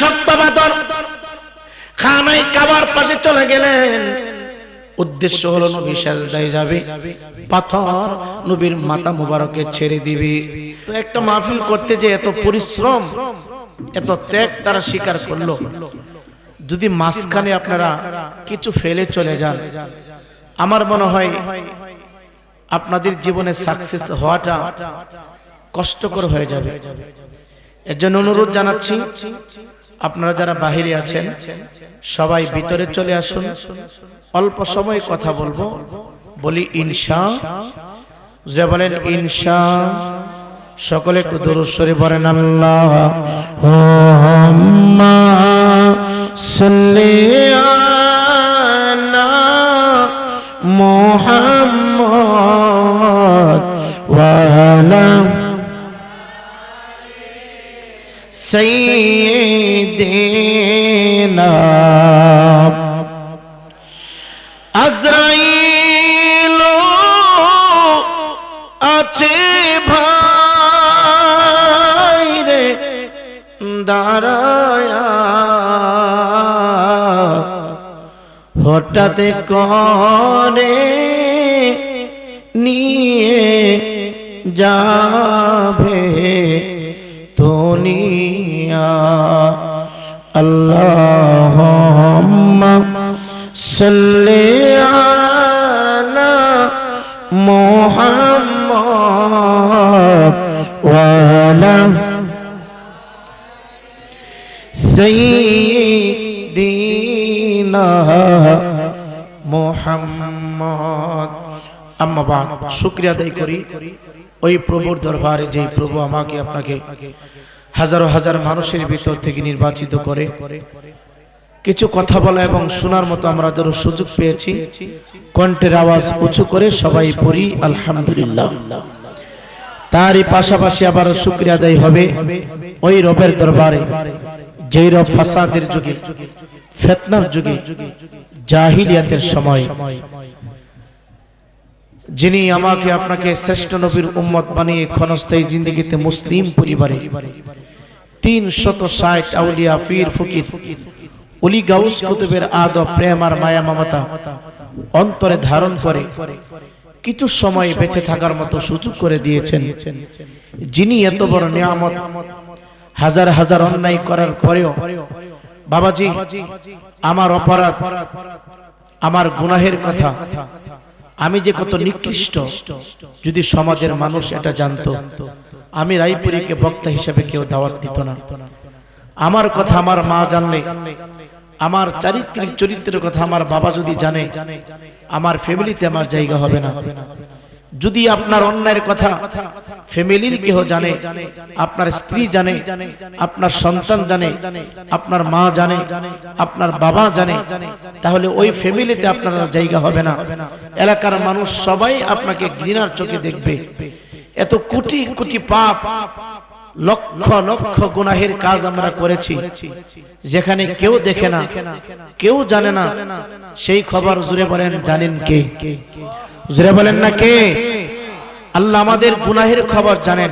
শক্ত পাথর। খানায় কাবার পাশে চলে গেলেন, উদ্দেশ্য হলো নবী সাজদায় যাবে, পাথর নবীর মাথা মুবারকে ছেড়ে দিবে। তো একটা মাহফিল করতে যে এত পরিশ্রম, এত ত্যাগ তারা স্বীকার করলো। যদি মাঝখানে আপনারা কিছু ফেলে চলে যান, আমার মনে হয় আপনাদের জীবনে সাকসেস হওয়াটা কষ্টকর হয়ে যাবে। এর জন্য অনুরোধ জানাচ্ছি, আপনারা যারা বাহিরে আছেন সবাই ভিতরে চলে আসুন। অল্প সময় কথা বলবো, বলি ইনশাআল্লাহ। বলেন ইনশাআল্লাহ। সকলে একটু দুরূদ শরীফ পড়েন। আল্লাহুম্মা সাল্লি আলা মুহাম্মদ ওয়া আলা সাইয়্যিদিনা। আজরাইল আছে ভাই রে দাঁড়ায়া, হঠাৎ করে নিয়ে যাবে দুনিয়া। আল্লাহুম্মা সাল্লি আলা মুহাম্মদ ওয়া আলা সাইয়্যিদিনা মুহাম্মদ। আম্মা বাদ, শুকরিয়া আদায় করি ওই প্রভুর দরবারে, যে প্রভু আমাকে আপনাকে হাজারো হাজার মানুষের ভিতর থেকে নির্বাচিত করে কিছু কথা বলা এবং শোনার মতো আমরা যারা সুযোগ পেয়েছি, কণ্ঠের আওয়াজ উঁচু করে সবাই পড়ি আলহামদুলিল্লাহ। তারই পাশাপাশি আবারও শুকরিয়া আদায় হবে ওই রবের দরবারে, যেই রব ফাসাদের যুগে, ফিতনার যুগে, জাহিলিয়াতের সময় যিনি আমাকে আপনাকে শ্রেষ্ঠ নবীর উম্মত বানিয়ে ক্ষণস্থায়ী জিন্দেগিতে মুসলিম পরিবারে 360 আউলিয়া পীর ফকির ওলি গাউস কুতুবের আদব প্রেম আর মায়া মমতা অন্তরে ধারণ করে কিছু সময় বেঁচে থাকার মতো সুযোগ করে দিয়েছেন, যিনি এত বড় নিয়ামত, হাজার হাজার অন্যায় করার পরেও বাবাজি আমার অপরাধ, আমার গুনাহের কথা, আমি যে কত নিকৃষ্ট, যদি সমাজের মানুষ এটা জানতো, আমি রায়পুরীকে বক্তা হিসেবে কেউ দাওয়াত দিত না। আমার কথা আমার মা জানলে, আমার চারিত্রিক চরিত্রের কথা আমার বাবা যদি জানে, আমার ফ্যামিলিতে আমার জায়গা হবে না। যদি আপনার অন্যায়ের কথা ফ্যামিলির কেহ জানে, আপনার স্ত্রী জানে, আপনার সন্তান জানে, আপনার মা জানে, আপনার বাবা জানে, তাহলে ওই ফ্যামিলিতে আপনার জায়গা হবে না। এলাকার মানুষ সবাই আপনাকে ঘৃণার চোখে দেখবে। এত কোটি কোটি পাপ, লক্ষ লক্ষ গুনাহের কাজ আমরা করেছি, যেখানে কেউ দেখে না, কেউ জানে না, সেই খবর জুড়ে বলেন জানেন কে? জুড়ে বলেন না কে? আল্লাহ আমাদের গুনাহের খবর জানেন।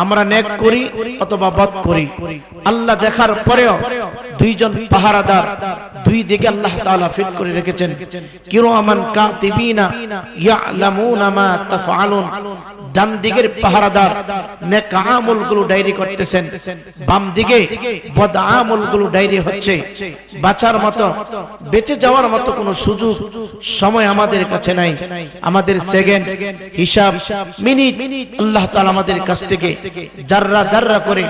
আমরা নেক করি অথবা বদ করি, আল্লাহ দেখার পরেও দুইজন পাহারাদার দুই দিকে আল্লাহ তাআলা ফিট করে রেখেছেন। কিরামান কাতিবিনা ইয়ালামুনা মা তাফআলুন। ডান দিকের পাহারাদার নেক আমলগুলো ডায়েরি করতেছেন, বাম দিকে বদ আমলগুলো ডায়েরি হচ্ছে। বাঁচার মতো, বেঁচে যাওয়ার মতো কোনো সুযোগ সময় আমাদের কাছে নাই। আমাদের সেকেন্ড, হিসাব, মিনিট আল্লাহ তাআলা আমাদের কাছ থেকে জাররা জাররা করে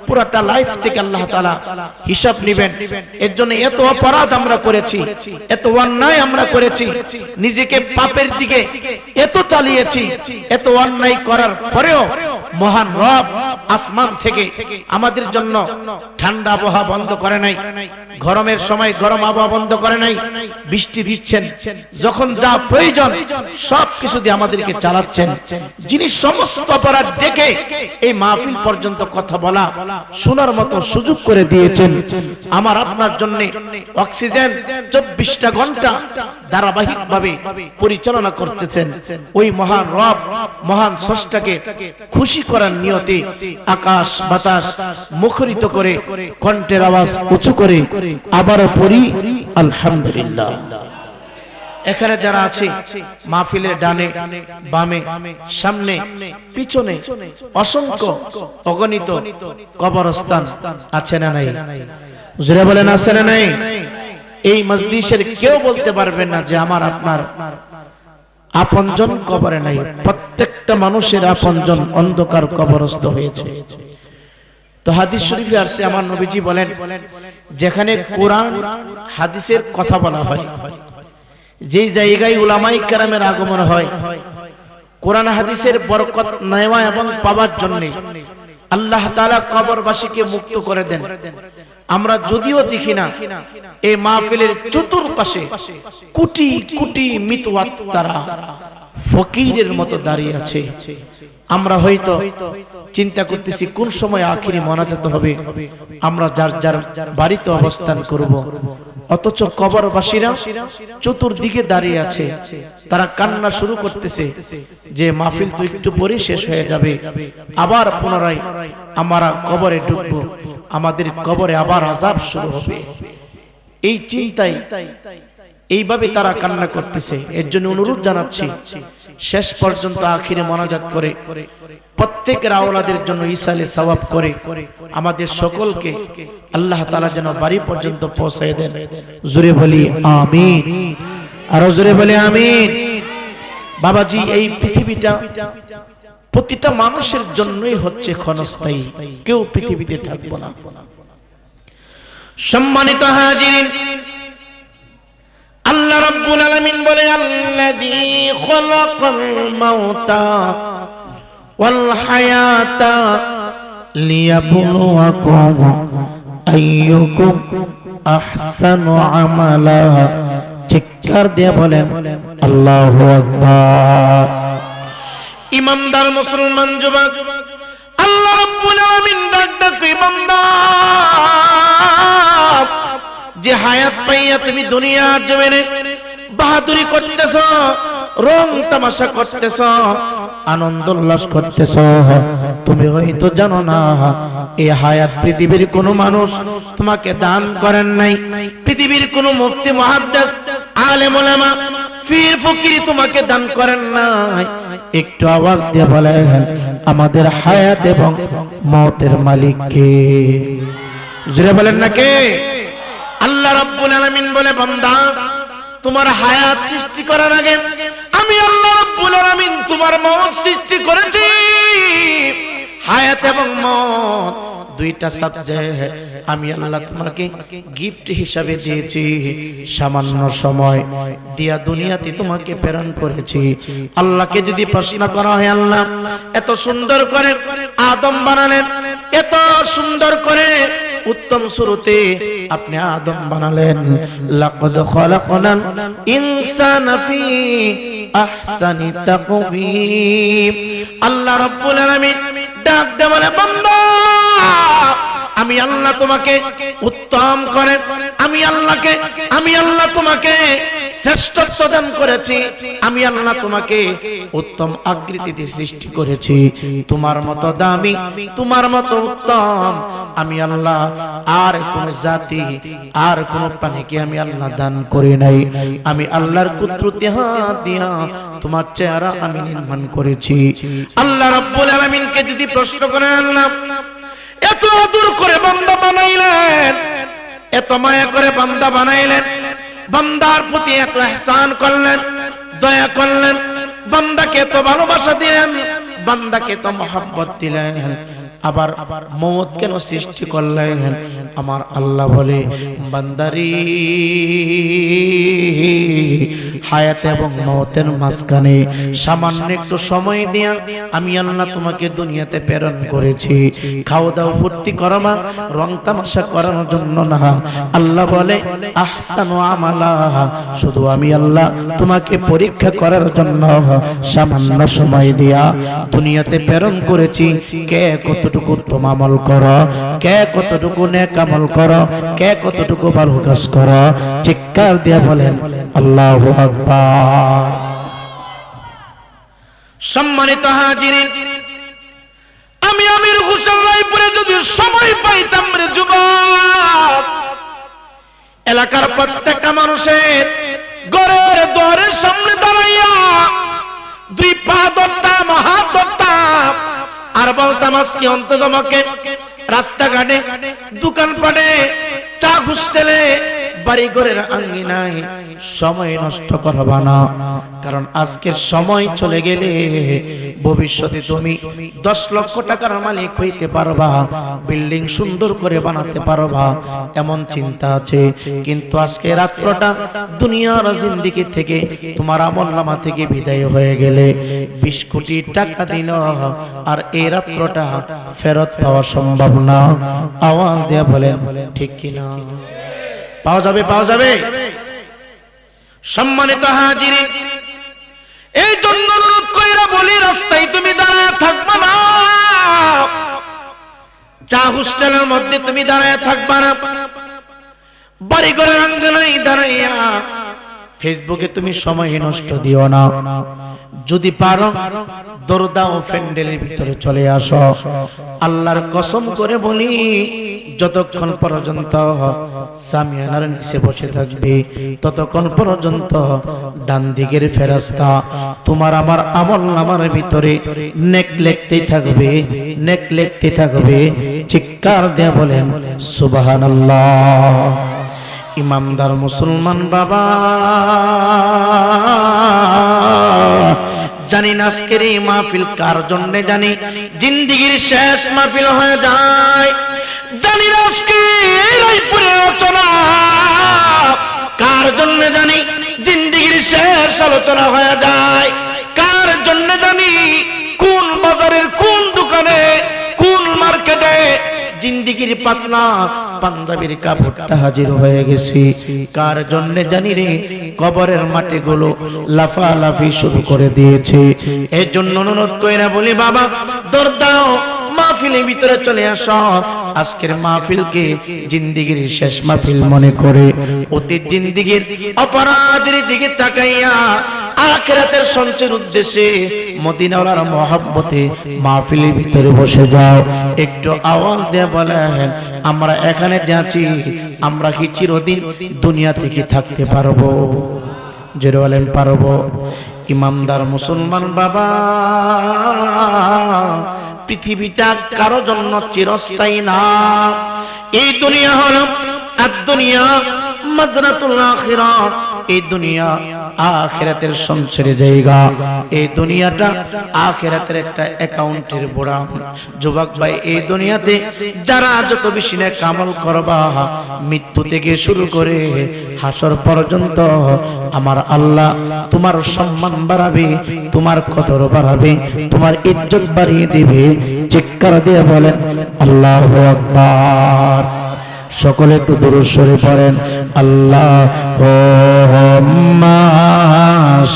পুরাটা লাইফ থেকে আল্লাহ তাআলা হিসাব নেবেন। এর জন্য এত অপরাধ আমরা করেছি, এত অন্যায় আমরা করেছি, নিজেকে পাপের দিকে এত চালিয়েছি, এত অন্যায় করার পরেও মহান রব আসমান থেকে আমাদের জন্য ঠান্ডা আবহাওয়া বন্ধ করে নাই, গরমের সময় গরম আবহাওয়া বন্ধ করে নাই, বৃষ্টি দিচ্ছেন, যখন যা প্রয়োজন সব কিছু দিয়ে আমাদেরকে চালাচ্ছেন। যিনি সমস্ত অপরাধ ডেকে এই মাহফিল পর্যন্ত কথা বলা শোনার মতো সুযোগ করে দিয়েছেন, আমার আপনার জন্য অক্সিজেন 24টা ঘন্টা ধারাবাহিকভাবে পরিচালনা করতেছেন ওই মহান রব, মহান স্রষ্টাকে খুশি করার নিয়তে আকাশ বাতাস মুখরিত করে কণ্ঠের আওয়াজ উঁচু করে আবারও পড়ি আলহামদুলিল্লাহ। এখানে যারা আছে মাহফিলের ডানে বামে সামনে পিছনে অসংখ্য অগণিত কবরস্থান আছে না নাই? জোরে বলেন আছে না নাই? এই মজলিসের কেউ বলতে পারবেন না যে আমার আপনার আপনজন কবরে নাই। প্রত্যেকটা মানুষের আপনজন অন্ধকার কবরস্থ হয়েছে। তো হাদিস শরীফে আসছে আমার নবীজি বলেন, যেখানে কোরআন হাদিসের কথা বলা হয়, যেই জায়গায় উলামায়ে কেরামের আগমন হয়, কোরআন হাদিসের বরকত নেওয়া এবং পাওয়ার জন্য আল্লাহ তাআলা কবরবাসীকে মুক্ত করে দেন। আমরা যদিও দেখি না, এই মাহফিলের চতুর্পাশে কোটি কোটি মৃত আত্মারা ফকিরের মতো দাঁড়িয়ে আছে। আমরা হয়তো চিন্তা করতেছি কোন সময় আখিরি মোনাজাত হবে, আমরা যার যার বাড়িতে অবস্থান করব, অথচ কবরবাসীরা চতুর্দিকে দাঁড়িয়ে আছে। তারা কান্না শুরু করতেছে যে মাহফিল তো একটু পরে শেষ হয়ে যাবে, আবার পুনরায় আমরা কবরে ঢুকবো, আমাদের কবরে আবার আযাব শুরু হবে। এই চিন্তায় এইভাবে তারা কান্না করতেছে। এর জন্য অনুরোধ জানাচ্ছি, শেষ পর্যন্ত আখিরে মোনাজাত করে প্রত্যেকের আওলাদের জন্য ইসালে সওয়াব করে আমাদের সকলকে আল্লাহ তাআলা যেন বাড়ি পর্যন্ত পৌঁছায় দেন। জোরে বলি আমিন, আর জোরে বলি আমিন। বাবাজি, এই পৃথিবীটা প্রতিটা মানুষের জন্যই হচ্ছে ক্ষণস্থায়ী, কেউ পৃথিবীতে থাকবো না। সম্মানিত হাজিরিন, আল্লাহ রাব্বুল আলামিন বলে, আল্লাযী খালাকাল মাউতা ওয়াল হায়াতা লিয়াবলুয়াকুম আইয়ুকুম আহসানু আমালা। চিৎকার দিয়ে বলেন আল্লাহু আকবার। ইমানদার মুসলমান যুবক, আল্লাহ রাব্বুল আলামিন ডাক ইমানদার, যে হায়াত পাইয়া তুমি দুনিয়ার জমিনে বাহাদুরি করতেছ, রং তামাশা করতেছ, আনন্দ উল্লাস করতেছ, তুমি হয়তো জানো না এই হায়াত পৃথিবীর কোন মানুষ তোমাকে দান করেন নাই। পৃথিবীর কোন মুফতি মুহাদ্দিস আলেম উলামা পীর ফকির তোমাকে দান করেন নাই। একটু আওয়াজ দিয়ে বলেন আমাদের হায়াত এবং মওতের মালিক কে? জোরে বলেন না কে? আল্লাহ রাব্বুল আলামিন বলে, বান্দা, তোমার হায়াত সৃষ্টি করার আগে আমি আল্লাহ রাব্বুল আলামিন তোমার মওত সৃষ্টি করেছি। হায়াত এবং মওত দুইটা সাবজেক্ট আমি আল্লাহ তোমাকে গিফট হিসাবে দিয়েছি। সামান্য সময় দিয়া দুনিয়াতে তোমাকে প্রেরণ করেছি। আল্লাহকে যদি প্রশ্ন করা হয়, আল্লাহ এত সুন্দর করে আদম বানালেন, এত সুন্দর করে উত্তম শুরুতে আপনি আদম বানালেন, লাকাদ খালাকনাল ইনসানা ফি আহসানি তাকওয়িম। আল্লাহ রাব্বুল আলামিন ডাক দে বলে, বান্দা, আমি আল্লাহ তোমাকে উত্তম করে, আমি আল্লাহ তোমাকে শ্রেষ্ঠত্ব দান করেছি, আমি আল্লাহ তোমাকে উত্তম আকৃতিতে সৃষ্টি করেছি। তোমার মতো দামি, তোমার মতো উত্তম আমি আল্লাহ আর কোন জাতি, আর কোন প্রাণীকে আমি আল্লাহ দান করি নাই। আমি আল্লাহর কুদরতি হাত দিয়া তোমার চেহারা আমি নির্মাণ করেছি। আল্লাহ রাব্বুল আলামিনকে যদি প্রশ্ন করেন, আল্লাহ এত আদর করে বান্দা বানাইলেন, এত মায়া করে বান্দা বানাইলেন, বান্দার প্রতি এত ইহসান করলেন, দয়া করলেন, বান্দাকে এত ভালোবাসা দিলেন, বান্দাকে এত মহব্বত দিলেন, আবার মওত কেন সৃষ্টি করলেন? আমার আল্লাহ বলে, বান্দারি, হায়াত এবং মওতের মাঝখানে সামান্য একটু সময় দিয়া আমি আল্লাহ তোমাকে দুনিয়াতে প্রেরণ করেছি। খাও দাও ফুর্তি করো না, রং তামাশা করার জন্য না। আল্লাহ বলে, আহসানু আমালা, শুধু আমি আল্লাহ তোমাকে পরীক্ষা করার জন্য সামান্য সময় দিয়া দুনিয়াতে প্রেরণ করেছি। কে কতটুকু উত্তম আমল করো, কে কতটুকু নেক আমল করো, কে কতটুকু ভালো কাজ করো। চিৎকার দিয়ে বলেন আল্লাহু আকবার। সম্মানিত হাজিরিন, আমি আমির হোসেন রায়পুরে যদি সময় পাইতাম রে যুবক, এলাকার প্রত্যেকটা মানুষের ঘরের দুয়ারের সামনে দাঁড়াইয়া দুই পা ধরতাম, হাত ধরতাম, আর বলতাম আজকে অন্তত আমাকে রাস্তাঘাটে, দোকানপাটে, চা হোস্টেলে, বাড়ি ঘরের আঙ্গিনায় সময় নষ্ট করবা না। কারণ আজকের সময় চলে গেলে ভবিষ্যতে তুমি 10 লক্ষ টাকার মালিক হইতে পারবা, বিল্ডিং সুন্দর করে বানাতে পারবা, এমন চিন্তা আছে। কিন্তু আজকে রাত্রটা দুনিয়ার জিন্দেগি থেকে তোমার আমলনামা থেকে বিদায় হয়ে গেলে 20 কোটি টাকা দিল, আর এই রাত্রটা ফেরত পাওয়া সম্ভব না। আওয়াজ দিয়ে বলেন ঠিক কিনা? পাওয়া যাবে, পাওয়া যাবে। সম্মানিত হাজিরিন, এই জন্য অনুরোধ কইরা বলি, রাস্তায় তুমি দাঁড়ায় থাকবা না, চা হোস্টেলের মধ্যে তুমি দাঁড়ায় থাকবা না, বাড়ি ঘরের আঙ্গনায় দাঁড়াইয়া ফেসবুকে তুমি সময় নষ্ট দিও না। যদি পারো দরজা ও প্যান্ডেলের ভিতরে চলে আসো। আল্লাহর কসম করে বলি, যতক্ষণ পর্যন্ত সামিয়ানার নিচে বসে থাকবে ততক্ষণ পর্যন্ত ডান দিকের ফেরেশতা তোমার আমার আমলনামার ভিতরে নেক লিখতেই থাকবে, নেক লিখতে থাকবে। চিৎকার দিয়ে বলেন সুবহানাল্লাহ। ইমানদার মুসলমান বাবা, জানি না আজকের এই মাহফিল কার জন্য, জানি জিন্দেগির শেষ মাহফিল হয়ে যায়, জানি না আজকে এই রায়পুরের আলোচনা কার জন্য, জানি জিন্দেগির শেষ আলোচনা হয়ে যায়, কার জন্য জানি কোন বাজারের কোন দোকানে কোন মার্কেটে জিন্দেগির পাতলা পাঞ্জাবির কাপড়টা হাজির হয়ে গেছি, কার জন্য জানি রে কবরের মাটি গুলো লাফালাফি শুরু করে দিয়েছে। এর জন্য অনুরোধ কইরা বলি, বাবা দরজা দাও, মাহফিলের ভিতরে চলে আসো। আজকের মাহফিলকে জিন্দেগির শেষ মাহফিল মনে করে অতীত জিন্দেগির অপরাধের দিকে তাকাইয়া আখিরাতের সঞ্চয়ের উদ্দেশ্যে মদিনার মহব্বতে মাহফিলের ভিতরে বসে যাও। একটু আওয়াজ দিয়ে বলেন, আমরা এখানে যাচ্ছি, আমরা কি চিরদিন দুনিয়া থেকে থাকতে পারবো? জোরে বলেন পারবো। ইমানদার মুসলমান বাবা, পৃথিবীটা কারো জন্য চিরস্থায়ী না। এই দুনিয়া হলো আদ-দুনিয়া মাযরাতুল আখিরাত, এই দুনিয়া আখিরাতের সঞ্চয়ের জায়গা, এই দুনিয়াটা আখিরাতের একটা অ্যাকাউন্টের বোড়া। যুবক ভাই, এই দুনিয়াতে যারা যত বেশি নেক আমল করবা, মৃত্যু থেকে শুরু করে হাসর পর্যন্ত আমার আল্লাহ তোমার সম্মান বাড়াবে, তোমার কদর বাড়াবে, তোমার ইজ্জত বাড়িয়ে দিবে। চিৎকার দিয়ে বলেন আল্লাহু আকবার। সকলে একটু দুরূদ শরীফ পড়েন। আল্লাহুম্মা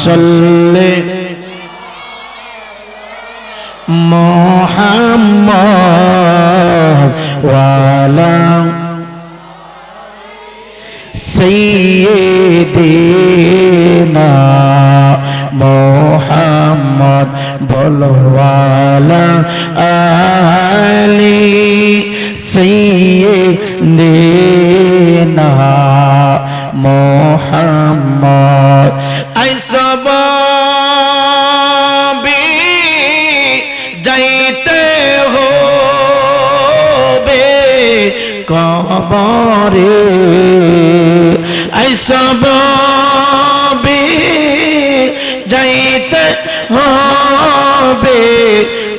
সাল্লি মুহাম্মাদ ওয়া আলা সাইয়্যিদিনা মুহাম্মদ বলো আলা আলি সাইয়্যিদিনা মুহাম্মদ। আইসবাবি যাইতে হবে কবরে, আইসবাবি যাইতে হবে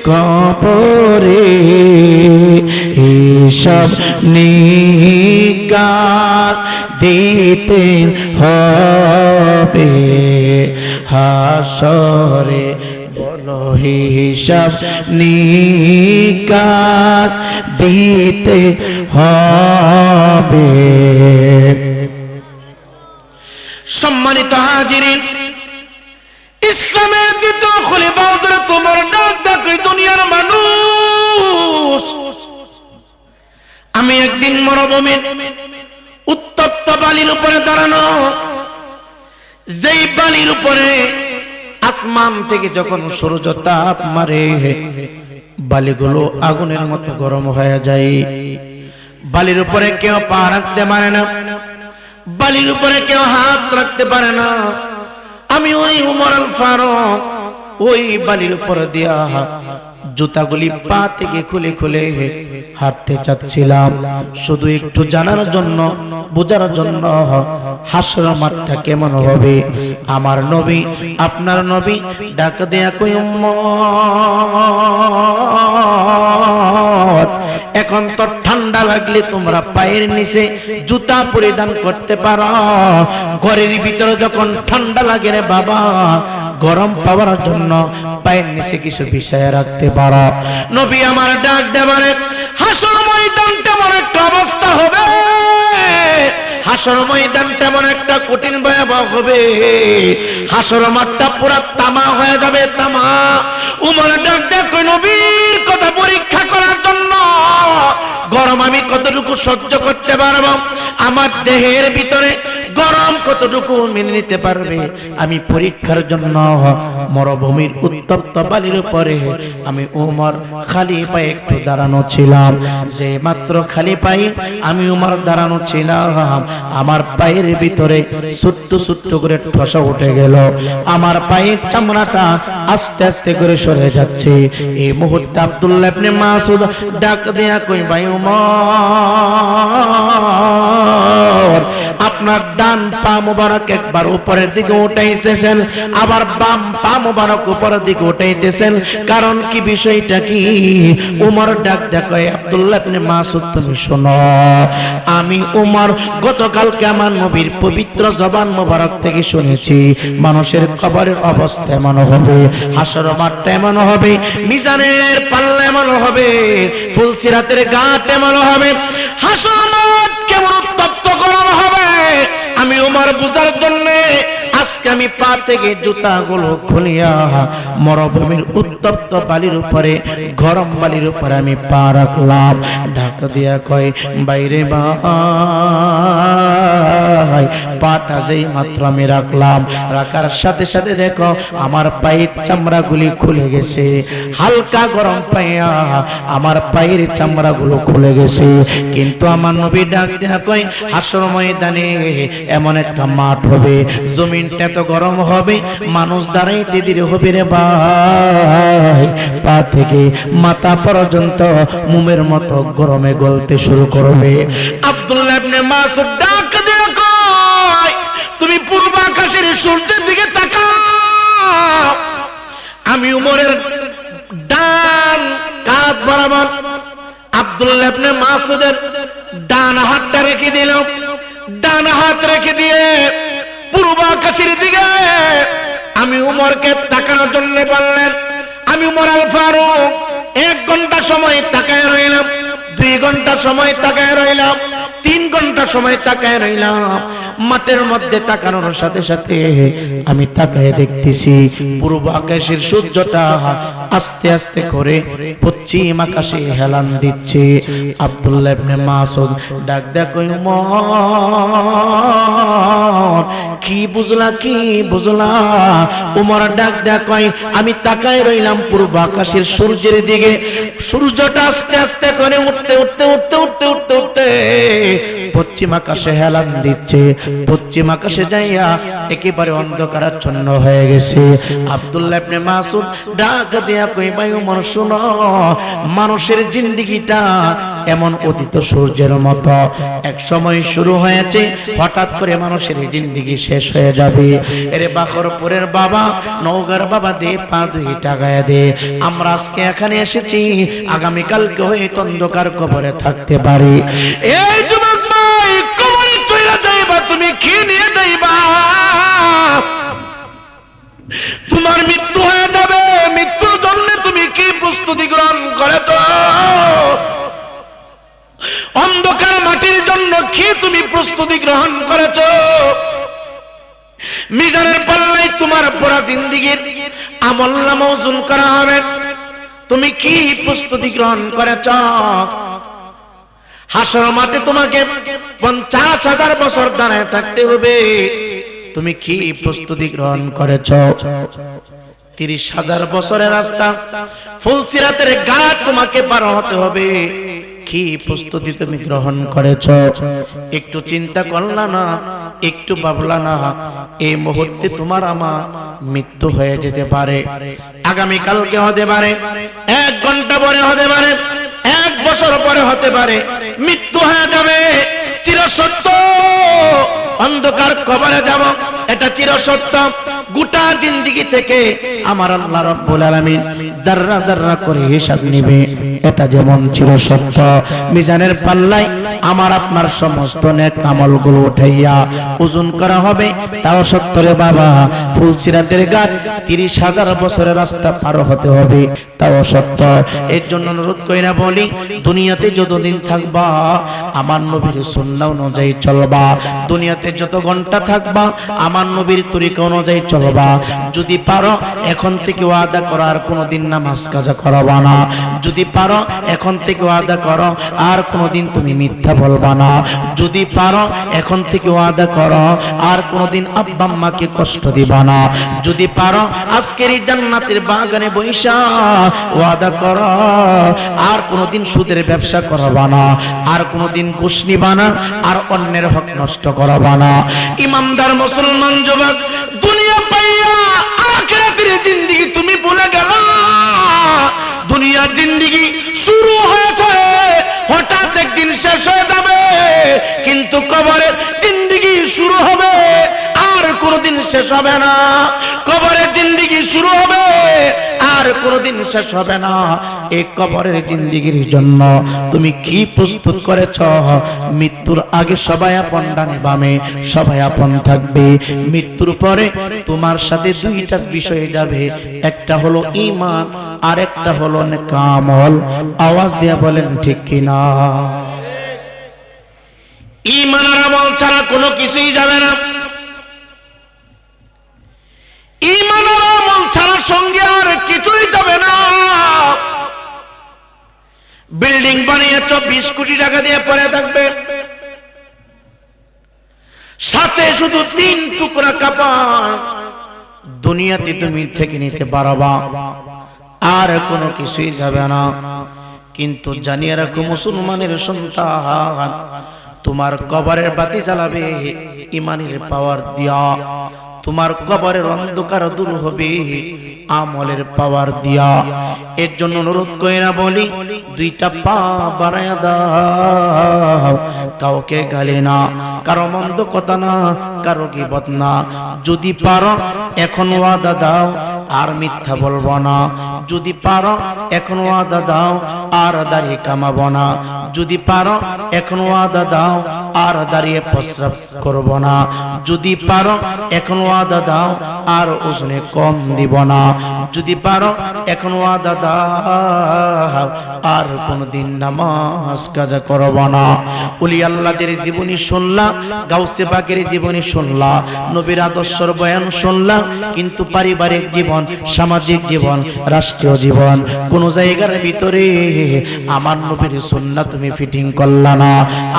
কবরে, হিসাব নিকাশ দিতে হবে হাসরে। বলো হিসাব নিকাশ দিতে হবে। সম্মানিত হাজিরিন, ইসলামের দ্বিতীয় খলিফা হযরত ওমর ডাক ডাক দুনিয়ার মানুষ, আমি একদিন মরুভূমির উত্তপ্ত বালির উপরে দাঁড়ানো, যেই বালির উপরে আসমান থেকে যখন সূর্য তাপ মারে বালিগুলো আগুনের মতো গরম হয়ে যায়। বালির উপরে কেউ পা রাখতে পারে না, বালির উপরে কেউ হাত রাখতে পারে না। আমি ওই উমর আল ফারুক ওই বালির উপর দিয়া জুতাগুলি পা থেকে খুলে খুলে হাঁটতে চাচ্ছিলাম, শুধু একটু জানার জন্য, বোঝার জন্য হাসর মাঠটা কেমন হবে। আমার নবী, আপনার নবী ডাক দেয়া কই উম্মত, এখন তো ঠান্ডা লাগলে তোমরা পায়ের নিচে জুতা পরিধান করতে পারো, ঘরের ভিতরে যখন ঠান্ডা লাগে রে বাবা, গরম পাওয়ার জন্য পায়ের নিচে কিছু বিছায়া রাখতে পারো। নবী আমার ডাক দেবারে, হাসর ময়দানটা এমন একটা অবস্থা হবে, হাসর ময়দানটা এমন একটা কঠিন ভয়াবহ হবে, হাসর মাঠটা পুরা তামা হয়ে যাবে, তামা। উমর ডাক দেয় কই নবীর কথা পরীক্ষা করার জন্য গরম আমি কতটুকু সহ্য করতে পারবো, আমার দেহের ভিতরে গরম কতটুকু মেনে নিতে পারবে, আমি পরীক্ষার জন্য মরুভূমির উত্তপ্ত বালির উপরে আমি উমর খালি পায়ে একটু দাঁড়ানো ছিলাম। যে মাত্র খালি পায়ে আমি উমর দাঁড়ানো ছিলাম, আমার পায়ের ভিতরে ছোট্ট ছোট্ট করে ঠসা উঠে গেল, আমার পায়ের চামড়াটা আস্তে আস্তে করে সরে যাচ্ছে। এই মুহূর্তে আব্দুল্লাহ ইবনে মাসউদ ডাক দেয়া কই ভাই উমর, আপনার ডান পা মোবারক একবার উপরের দিকে উঠাইতেছেন, আবার বাম পা মোবারক উপরের দিকে উঠাইতেছেন, কারণ কি, বিষয়টা কি? উমর ডাক দেখো আব্দুল্লাহ ইবনে মাসউদ, তুমি শোনো, আমি উমর গতকালকে আমার নবীর পবিত্র জবান মোবারক থেকে শুনেছি মানুষের কবরের অবস্থা এমন হবে, হাসর মাঠটা এমন হবে, মিজানের পাল্লা এমন হবে, ফুলসিরাতের ঘাট এমন হবে, হাসর মাঠ কেমন উত্তপ্ত গরম হবে। আমি উমর বুঝার জন্য আজকে আমি পা থেকে জুতাগুলো খুলিয়া মরুভূমির উত্তপ্ত বালির উপরে, গরম বালির উপরে আমি পা রাখলাম। ঢাক দিয়া কয় বাইরে ভাই, পাটা যেই মাত্র আমি রাখলাম, রাখার সাথে সাথে দেখো আমার পায়ের চামড়াগুলি খুলে গেছে, হালকা গরম পাইয়া আমার পায়ের চামড়াগুলো খুলে গেছে। কিন্তু আমার নবী ডাক দিয়া কয় হাসর ময়দানে এমন একটা মাঠ হবে, জমিনটা এত গরম হবে, মানুষ দাঁড়াইতে দেরি হবে রে ভাই, পা থেকে মাথা পর্যন্ত মোমের মতো গরমে গলতে শুরু করবে। আব্দুল্লাহ ইবনে মাসউদ ডাক দিয়ে কয় তুমি পূর্ব আকাশের সূর্যের দিকে তাকাও। আমি উমরের ডান কাঁধ বরাবর আব্দুল্লাহ ইবনে মাসউদের ডান হাতটা রেখে দিলাম, ডান হাত রেখে দিয়ে পূর্ব আকাশের দিকে আমি উমরকে তাকানোর জন্য বললেন। আমি উমর আল ফারুক 1 ঘন্টা সময় তাকায় রইলাম, 2 ঘন্টা সময় তাকায় রইলাম, 3 ঘন্টা সময় তাকায় রইলাম। মাঠের মধ্যে তাকানোর সাথে সাথে আমি তাকায় দেখতেছি পূর্ব আকাশের সূর্যটা আস্তে আস্তে করে পশ্চিম আকাশে হেলান দিচ্ছে। আব্দুল্লাহ ইবনে মাসউদ ডাক দেয়া কই উমর, কি বুঝলা, কি বুঝলা? উমর ডাক দেয়া কয় আমি তাকায় রইলাম পূর্ব আকাশের সূর্যের দিকে, সূর্যটা আস্তে আস্তে করে উঠতে উঠতে উঠতে উঠতে উঠতে উঠতে পশ্চিম আকাশে হেলান দিচ্ছে, পশ্চিম আকাশে যাইয়া একেবারে অন্ধকারাচ্ছন্ন হয়ে গেছে। আব্দুল্লাহ ইবনে মাসউদ ডাক দিয়া কই ভাই উমর শুনো, মানুষের জিন্দেগিটা এমন উদিত সূর্যের মতো, এক সময় শুরু হয়েছে, হঠাৎ করে মানুষের জিন্দেগি শেষ হয়ে যাবে। এরে বাখরপুরের বাবা, নওগাঁর বাবা দে পা 2টা গায়ে দে, আমরা আজকে এখানে এসেছি, আগামীকালকে হয়তো অন্ধকার কবরে থাকতে পারি। এই যুবক ভাই, কবরে চলে যাইবা, তুমি কি নিয়ে যাইবা? তোমার মৃত্যু হয়ে যাবে, মৃত্যুর জন্য তুমি কি প্রস্তুতি গ্রহণ করে? তো অন্ধকার মাটির জন্য কি তুমি প্রস্তুতি গ্রহণ করেছ? মিজানের পাল্লায় তোমার পুরা জিন্দেগীর আমলনামা ওজন করা হবে, তুমি কি প্রস্তুতি গ্রহণ করেছ? হাসর মাঠে তোমাকে 50,000 বছর দাঁড়ায় থাকতে হবে, তুমি কি প্রস্তুতি গ্রহণ করেছ? 30,000 বছরের রাস্তা, ফুলসিরাতের ঘাট তোমাকে পার হতে হবে। কি প্রস্তুতি তুমি গ্রহণ করেছ? একটু চিন্তা করলা না? একটু ভাবলা না? এই মুহূর্তে তোমার আমার মৃত্যু হয়ে যেতে পারে, আগামী কালকে হতে পারে, 1 ঘন্টা পরে হতে পারে, 1 বছর পরে হতে পারে, মৃত্যু হয়ে যাবে। চিরসত্য অন্ধকার কবরে যাব, এটা চিরসত্য। গোটা জিন্দেগি থেকে আমার আল্লাহ রাব্বুল আলামিন যাররা যাররা করে হিসাব নেবে, এটা যেমন চিরসত্য। মিজানের পাল্লায় আমার আপনার সমস্ত নেক আমলগুলো উঠাইয়া ওজন করা হবে। তাও সত্য রে বাবা, ফুলসিরাতের ঘাট 30,000 বছরের রাস্তা পার হতে হবে, তাও সত্য। এর জন্য অনুরোধ কইরা বলি, দুনিয়াতে যতদিন থাকবা আমার নবীর সুন্নাহ অনুযায়ী চলবা। দুনিয়াতে যত ঘন্টা থাকবা আমার নবীর তরিকা অনুযায়ী চলবা। যদি পারো এখন থেকে ওয়াদা করো আর কোনোদিন নামাজ কাজা করবা না। যদি পারো এখন থেকে ওয়াদা করো আর কোনোদিন তুমি মিথ্যা বলবা না। যদি পারো এখন থেকে ওয়াদা করো আর কোনোদিন আব্বা আম্মাকে কষ্ট দিবা না। যদি পারো আজকের এই জান্নাতের বাগানে বৈশা ওয়াদা করো আর কোনোদিন সুদের ব্যবসা করবা না, আর কোনোদিন ঘুষ নিবা না, আর অন্যের হক নষ্ট করবা না। ইমানদার মুসলমান যুবক, দুনিয়া পাইয়া আখিরাতের জিন্দেগি তুমি ভুলে গেলা। দুনিয়ার জিন্দেগি শুরু হয়েছে, হঠাৎ একদিন শেষ হয়ে যাবে, কিন্তু কবরের জিন্দেগি শুরু হবে আর কোনোদিন শেষ হবে না। কবরের জিন্দেগি শুরু হবে আর কোনোদিন শেষ হবে না। এই কবরের জিন্দেগির জন্য তুমি কি প্রস্তুত করেছ? মৃত্যুর আগে সবাই আপন, ডানে বামে সবাই আপন থাকবে। মৃত্যুর পরে তোমার সাথে 2টা বিষয় যাবে, একটা হলো ঈমান আর একটা হলো নেক আমল। আওয়াজ দিয়ে বলেন ঠিক কিনা? ঈমান আর আমল ছাড়া কোনো কিছুই যাবে না। ঈমান আর আমল ছাড়া সঙ্গে আর কিছুই যাবে না। বিল্ডিং বানিয়েছ 20 কোটি টাকা দিয়ে পড়ে থাকবে, সাথে শুধু 3 টুকরা কাপড় দুনিয়াতে তুমি থেকে নিতে পারবা, আর কোনো কিছুই যাবে না। কিন্তু জানিয়ে রাখো মুসলমানের সন্তান, তোমার কবরের বাতি জ্বালাবে ঈমানের পাওয়ার দিয়া। তোমার কবরের অন্ধকার দূর হবে আমলের পাওয়ার দিয়া। এর জন্য অনুরোধ কইরা বলি, 2টা পা বাড়ায়া দাও। কাউকে গালি না, কারো মন্দ কথা না, কারো গীবত না। যদি পারো এখন ওয়াদা দাও আর মিথ্যা বলবো না। যদি পারো এখন ওয়াদা দাও আর দাঁড়িয়ে কামাবো না। যদি পারো এখন ওয়াদা দাও আর দাঁড়িয়ে প্রস্রাব করব না। যদি পারো এখন ওয়াদা দাও আর ওজনে কম দিব না। যদি পারো এখন ওয়াদা দাও আর কোনদিন নামাজ কাজা করব না। ওলি আল্লাহদের জীবনী শুনলা, গাউসে পাকের জীবনী শুনলা, নবীর আদর্শের বয়ান শুনলা, কিন্তু পারিবারিক জীবন, সামাজিক জীবন, রাষ্ট্রীয় জীবন কোন জায়গার ভিতরে আমার নবীর সুন্নাহ তুমি ফিটিং করলা না,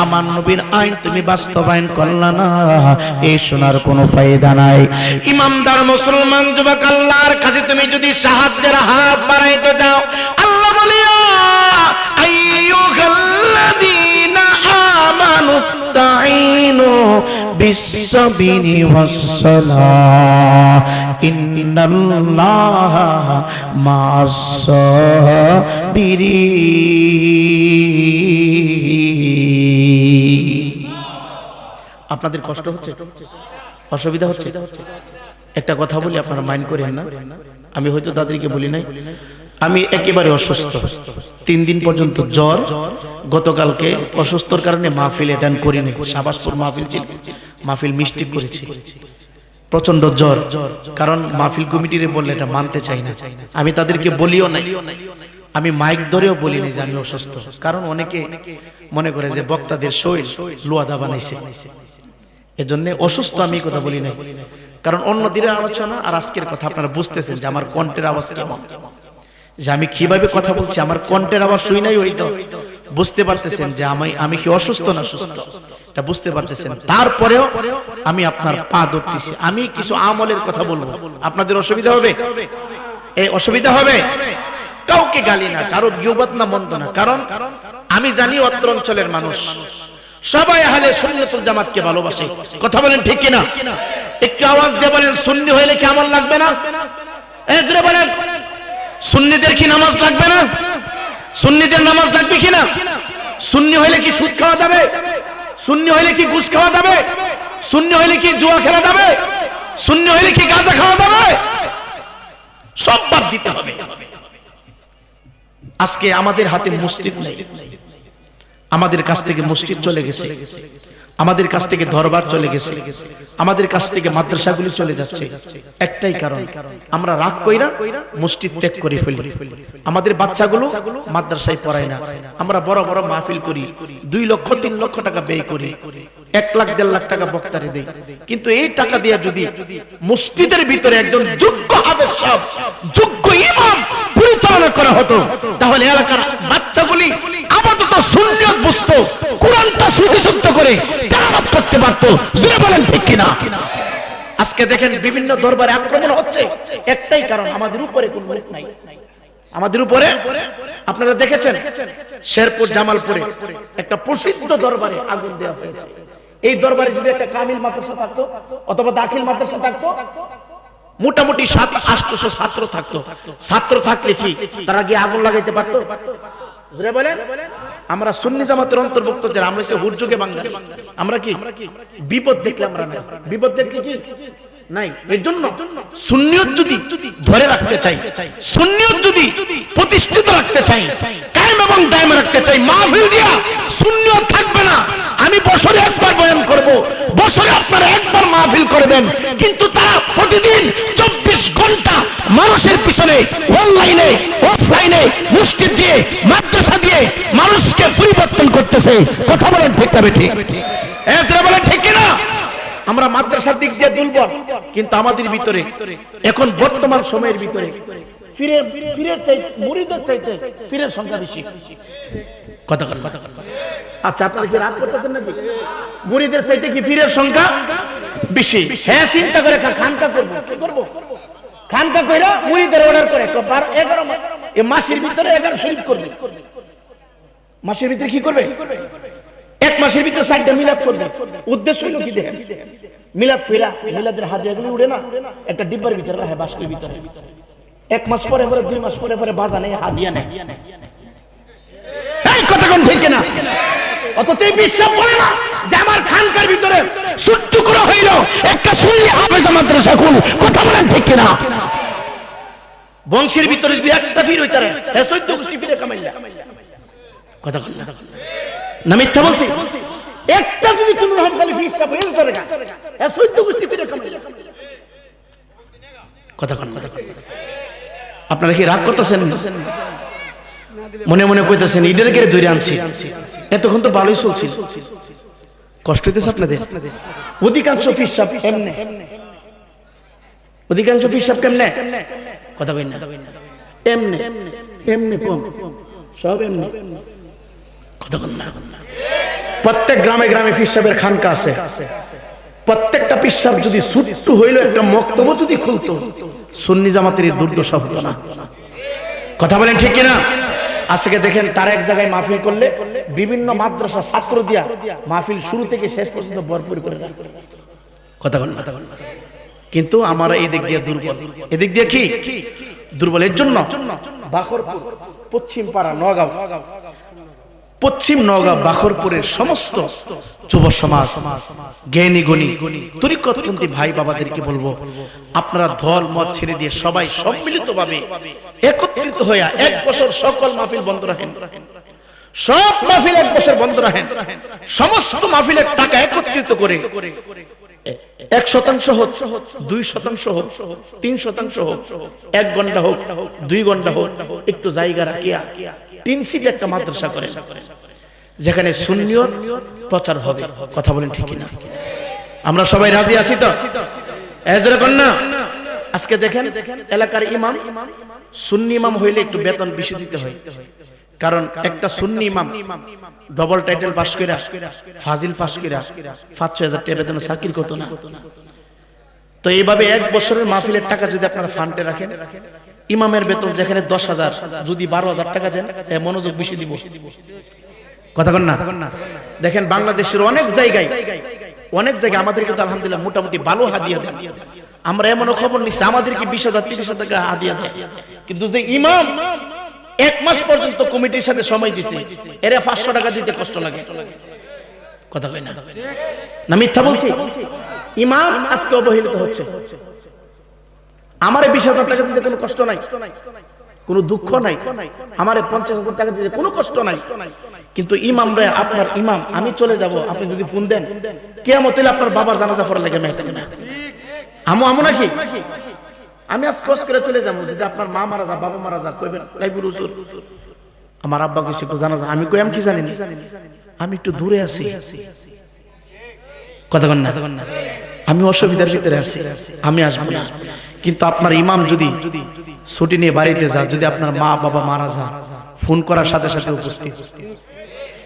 আমার নবীর আইন তুমি বাস্তবায়ন করলা না। এই শোনার কোনো ফায়দা নাই। ইমানদার মুসলমান যুবক, আল্লাহর কাছে তুমি যদি সাহায্যের হাত বাড়াইতে যাও, আল্লাহ বলিয়া আইয়ুহাল্লাযীনা আমানুস্তাঈনু বিস-সাবরি ওয়াস-সালাহ ইন্নাল্লাহা মা'আস-সাবিরিন। আপনাদের কষ্ট হচ্ছে, অসুবিধা হচ্ছে? একটা কথা বলি, আপনারা মাইন্ড করেন না। আমি হয়তো তাদেরকে বলি নাই, আমি একেবারে অসুস্থ, 3 দিন পর্যন্ত জ্বর। গতকালকে অসুস্থর কারণে মাহফিল অ্যাটেন্ড করি নাই। শাবাশপুর মাহফিল ছিল, মাহফিল মিস্টেক করেছি, প্রচন্ড জ্বর। কারণ মাহফিল কমিটিরে বললে এটা মানতে চাই না। আমি তাদেরকে বলিও নাই, আমি মাইক ধরেও বলি নাই যে আমি অসুস্থ। কারণ অনেকে মনে করে যে বক্তাদের শরীর লোয়াদা বানাইছে, এজন্য অসুস্থ আমি কথা বলি নাই। কারণ অন্য দিনের আলোচনা আর আজকের কথা আপনারা বুঝতেছেন যে আমার কণ্ঠের আওয়াজ কেমন, যে আমি কিভাবে কথা বলছি। আমার কণ্ঠের আওয়াজ শুই নাই হইতো বুঝতে পারতেছেন যে আমি কি অসুস্থ না সুস্থ, এটা বুঝতে পারতেছেন। তারপরেও আমি আপনার পা ধরতেছি। আমি কিছু আমলের কথা বলবো, আপনাদের অসুবিধা হবে? এই অসুবিধা হবে? কাউকে গালি না, কারো গিবত না, মন্দ না। কারণ আমি জানি অত্র অঞ্চলের মানুষ সবাই আহলে সুন্নাতুল জামাতকে ভালোবাসে। কথা বলেন ঠিক কিনা? একটু আওয়াজ দিয়ে বলেন, সুন্নি হইলে কি আমল লাগবে না? এই জোরে বলেন, সুন্নিদের কি নামাজ লাগবে না? সুন্নিদের নামাজ লাগবে কিনা? সুন্নি হইলে কি সুদ খাওয়া যাবে? সুন্নি হইলে কি ঘুষ খাওয়া যাবে? সুন্নি হইলে কি জুয়া খেলা যাবে? সুন্নি হইলে কি গাঁজা খাওয়া যাবে? সব বাদ দিতে হবে। আজকে আমাদের হাতে মসজিদ নেই, আমাদের কাছ থেকে মসজিদ চলে গেছে, আমাদের কাছ থেকে দরবার চলে গেছে, আমাদের কাছ থেকে মাদ্রাসাগুলি চলে যাচ্ছে। একটাই কারণ, আমরা রাগ কইরা মসজিদ ত্যাগ করে ফেলি। আমাদের বাচ্চাগুলো মাদ্রাসায় পড়ায় না। আমরা বড় বড় মাহফিল করি, 2 লক্ষ 3 লক্ষ টাকা ব্যয় করি, 1 লাখ 1.5 লাখ টাকা বক্তারে দেই। কিন্তু এই টাকা দিয়ে যদি মসজিদের ভিতরে একজন যোগ্য হাফেজ সাহেব, যোগ্য ইমাম পরিচালনা করা হতো, তাহলে এলাকার বাচ্চাগুলি আপাতত সুন্নিয়ত বুঝতো, কোরআনটা সুবিশুদ্ধ করে তেলাওয়াত করতে পারতো। জোরে বলেন ঠিক কিনা? আজকে দেখেন বিভিন্ন দরবারে আক্রমণ হচ্ছে, একটাই কারণ, আমাদের উপরে কোনো লোক নাই। আমাদের উপরে আপনারা দেখেছেন শেরপুর জামালপুরে একটা প্রসিদ্ধ দরবারে আগুন দেওয়া হয়েছে। এই দরবারে যদি একটা কামিল মাদ্রাসা থাকতো অথবা দাখিল মাদ্রাসা থাকতো, মোটামুটি 700-800 ছাত্র থাকতো। ছাত্র থাকলে কি তারা গিয়ে আগুন লাগাইতে পারতো? জোরে বলেন। আমরা সুন্নি জামাতের অন্তর্ভুক্ত যারা, আমরা হচ্ছে হুজুগে বাঙালি। আমরা কি বিপদ দেখলে আমরা নাই, বিপদ দেখলে কি নাই। এর জন্য সুন্নিয়ত যদি ধরে রাখতে চাই, সুন্নিয়ত যদি প্রতিষ্ঠিত রাখতে চাই, কায়েম এবং দায়েম রাখতে চাই, মাহফিল দিয়া সুন্নিয়ত থাকবে না। আমি বছরে একবার বয়ান করব, বছরে আপনারা একবার মাহফিল করবেন, কিন্তু তারা প্রতিদিন 24 ঘন্টা মানুষের পিছনে অনলাইনে অফলাইনে মসজিদ দিয়ে মাদ্রাসা দিয়ে মানুষকে পরিবর্তন করতেছে। কথা বলেন ঠিক না বেঠিক? একরা বলেন ঠিক কিনা? আমরা মাদ্রাসার দিক দিয়ে দুর্বল, কিন্তু আমাদের ভিতরে এখন বর্তমান সময়ের ভিতরে ফিরের চাইতে মুরিদের চাইতে ফিরের সংখ্যা বেশি। কথা কন। আচ্ছা, আপনারা কি রাগ করতেছেন নাকি? মুরিদের চাইতে কি ফিরের সংখ্যা বেশি? হ্যাঁ, চিন্তা করে খানকা করব, কি করব? খানকা কইরা মুরিদের অর্ডার করে 11 মাসের ভিতরে 11 শরীফ করবে। মাসের ভিতরে কি করবে? 1 মাসের ভিতরে 4টা মিলাদ করবে। উদ্দেশ্য হলো কি দেখেন, মিলাদ ফিরা, মিলাদের হাদিয়াগুলো উড়ে না একটা ডিব্বার ভিতরে রাখে, বাস্কের ভিতরে। 1 মাস পরে 2 মাস পরে বাজা নেই, হাদিয়া নেই। এই কথা কোন ঠিক না? অথচ এই বিশ্বাস বলে না যে আমার খানকার ভিতরে ছোট্ট করে হইল একটা সুন্নি হাফেজ মাদ্রাসা খুল। কথা বলেন ঠিক কিনা? বংশের ভিতরে যদি একটা ফির হইতারে 14 গোষ্ঠী ফিরে কামাইলা। কথা কোন না মিথ্যা বলছি? একটা যদি কোন রকম খালি ফির সাহেব হয়ে ধরে গা 14 গোষ্ঠী ফিরে কামাইলা। কথা কোন। আপনারা কি রাগ করতেছেন? মনে মনে কইতেছেন ঈদের কেড়ে ধরে আনছি, এতক্ষণ তো ভালোই চলছিল। কষ্ট হইতেছে আপনাদের? অধিকাংশ ফির সাহেব এমনে, অধিকাংশ ফির সাহেব কেমনে? কথা কই না, এমনে এমনে কম, সব এমনে। কথা কই না। প্রত্যেক গ্রামে গ্রামে ফির সাহেবের খানকা আছে। প্রত্যেকটা পীর সাহেব যদি ছোট্ট হইলো একটা মক্তব্য যদি খুলতো, সুন্নি জামাতের দুর্দশা হতো না। কথা বলেন ঠিক কিনা? আজকে দেখেন তার এক জায়গায় মাহফিল করলে বিভিন্ন মাদ্রাসা ছাত্র দিয়া মাহফিল শুরু থেকে শেষ পর্যন্ত ভরপুর করে রাখে। কথা বলেন। কিন্তু আমরা এই দিক দিয়ে দুর্বল, এদিক দিয়ে কি দুর্বল। এর জন্য বাখরপুর, পশ্চিম পাড়া, নওগাঁ, পশ্চিম নওগাঁ বাখরপুরের সমস্ত যুব সমাজ, জ্ঞানী গুণী তরিকতপন্থী ভাই বাবাদেরকে বলবো, আপনারা দল মত ছেড়ে দিয়ে সবাই সম্মিলিতভাবে একত্রিত হয়ে 1 বছর সকল মাহফিল বন্ধ রাখেন। সব মাহফিল 1 বছর বন্ধ রাখেন। সমস্ত মাহফিলের টাকা একত্রিত করে 1% হোক, 2% হোক, 3% হোক, 1 ঘন্টা হোক, 2 ঘন্টা হোক, একটু জায়গা রাখিয়া 3 সিট একটা মাদ্রাসা করে, যেখানে সুন্নিয়ত প্রচার হবে। কথা বলেন ঠিক কিনা? আমরা সবাই রাজি আছি তো? এজরে কোন না? আজকে দেখেন এলাকার ইমাম, সুন্নি ইমাম হইলে একটু বেতন বেশি দিতে হয়, কারণ একটা সুন্নি ইমাম ডবল টাইটেল পাস করে ফাজিল পাস করে ৫-৬ হাজার টাকা বেতনে চাকরি করতো না। তো এইভাবে ১ বছরের মাহফিলের টাকা যদি আপনারা ফান্ডে রাখেন, ইমামের বেতন যেখানে ১০,০০০ যদি ১২,০০০ টাকা দেন, মনোযোগ বেশি দিব। কথা কন না? দেখেন বাংলাদেশের অনেক জায়গায় আমাদের কিন্তু আলহামদুলিল্লাহ মোটামুটি ভালো হাদিয়া দেন। আমরা এমনও খবর নিচ্ছি আমাদেরকে ২০,০০০ ৩০,০০০ টাকা হাদিয়া দেয়, কিন্তু যে ইমাম ১ মাস পর্যন্ত কমিটির সাথে সময় দিছে, এরা ৫০০ টাকা দিতে কষ্ট লাগে। কথা কই না? না মিথ্যা বলছি? ইমাম আজকে অবহেলিত হচ্ছে। আমারে ২০,০০০ টাকা দিতে কোনো কষ্ট নাই, কোনো দুঃখ নাই, আমারে ৫০,০০০ টাকা দিতে কোনো কষ্ট নাই, কিন্তু ইমাম রে, আপনার ইমাম আমি চলে যাব, আপনি যদি ফোন দেন কিয়ামত হইলে আপনার বাবার জানাজা পড়া লাগে মেহতাবে না আমু নাকি? আমি আজ কষ্ট করে চলে যাবো, যদি আপনার মা মারা যা, বাবা মারা যা, কইবেন লাইবুর হুজুর আমার আব্বা কইছে জানাজা, আমি কই আমি কি জানি না, আমি একটু দূরে আছি। কথা কন না? আমি অসুবিধার ভিতরে আছি, আমি আসবো না। কিন্তু আপনার ইমাম যদি ছুটি নিয়ে বাড়িতে যা, যদি আপনার মা বাবা মারা যা, ফোন করার সাথে সাথে উপস্থিত।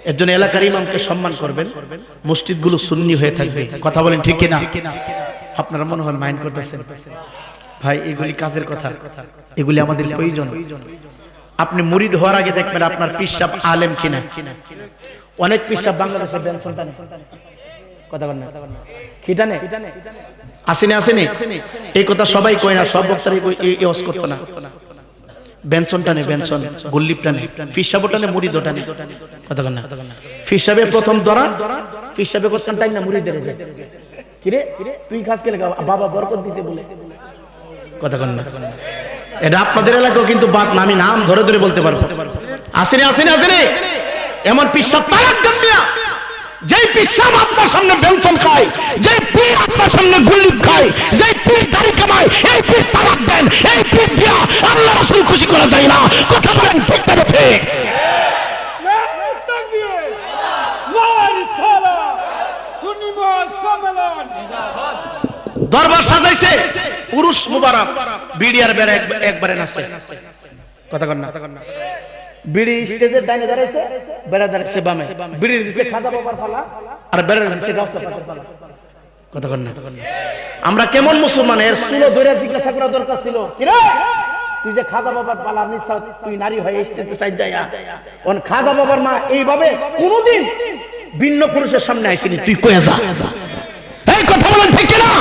এর জন্য এলাকার ইমামকে সম্মান করবেন, মসজিদগুলো সুন্নি হয়ে থাকবে। কথা বলেন ঠিক কিনা? আপনারা মনে হয় মাইন্ড করতেছেন ভাই, এগুলি কাজের কথা, এগুলি আমাদের প্রয়োজন। আপনি মুরিদ হওয়ার আগে দেখবেন আপনার পীর সাহেব আলেম কিনা। অনেক পীর সাহেব বাংলাদেশে বেনশন টানে। কথা বলেন না? কি টানে? আসেনি? এই কথা সবাই কয় না, সব বক্তারা এই ওয়াজ করতো না। বেনশন টানে, বেনশন গুল্লিপ টানে, পীর সাহেব টানে, মুরিদ টানে। কথা বলেন না? পীর সাহেবের প্রথম ধরা, পীর সাহেবের কোশ্চেন টাইম না মুরিদের দেয়। কিরে তুই খাস কে লাগা, বাবা বরকত দিছে বলে। কথা কন না? এটা আপনাদের এলাকাও কিন্তু বাদ না, আমি নাম ধরে ধরে বলতে পারবো। আসেনি এমন পীর সাহেব তালাক দেন মিয়া, যেই পীর সাহেব আপনার সামনে বেনশন খায়, যেই পীর আপনার সামনে গুল্লিপ খায়, যেই পীর দাড়ি কামায়, এই পীর তালাক দেন। এই পীর দিয়া আল্লাহ রাসূল খুশি করা যায় না। কথা বলেন ঠিক না ঠিক? দরবার সাজাইছে, পুরুষ মুবারক বিড়িয়ার বেড়া একবারে নাচে। কথা কন না? বিড়ি স্টেজের ডাইনে দাঁড়াইছে, বেড়া দাঁড়াইছে বামে, বিড়ি দিছে খাজা বাবার ফালা, আর বেড়া দিছে গাউসে পাকের ফালা। কথা কন না? আমরা কেমন মুসলমান? এর চুলো ধরে জিজ্ঞাসা করা দরকার ছিল, কি রে তুই যে খাজা বাবার পালা নিছ, তুই নারী হয়ে স্টেজে চাই যায়া, ওন খাজা বাবার মা এইভাবে কোনদিন ভিন্ন পুরুষের সামনে আইসিনি, তুই কয়ে যা। এই কথা বলেন ঠিক না?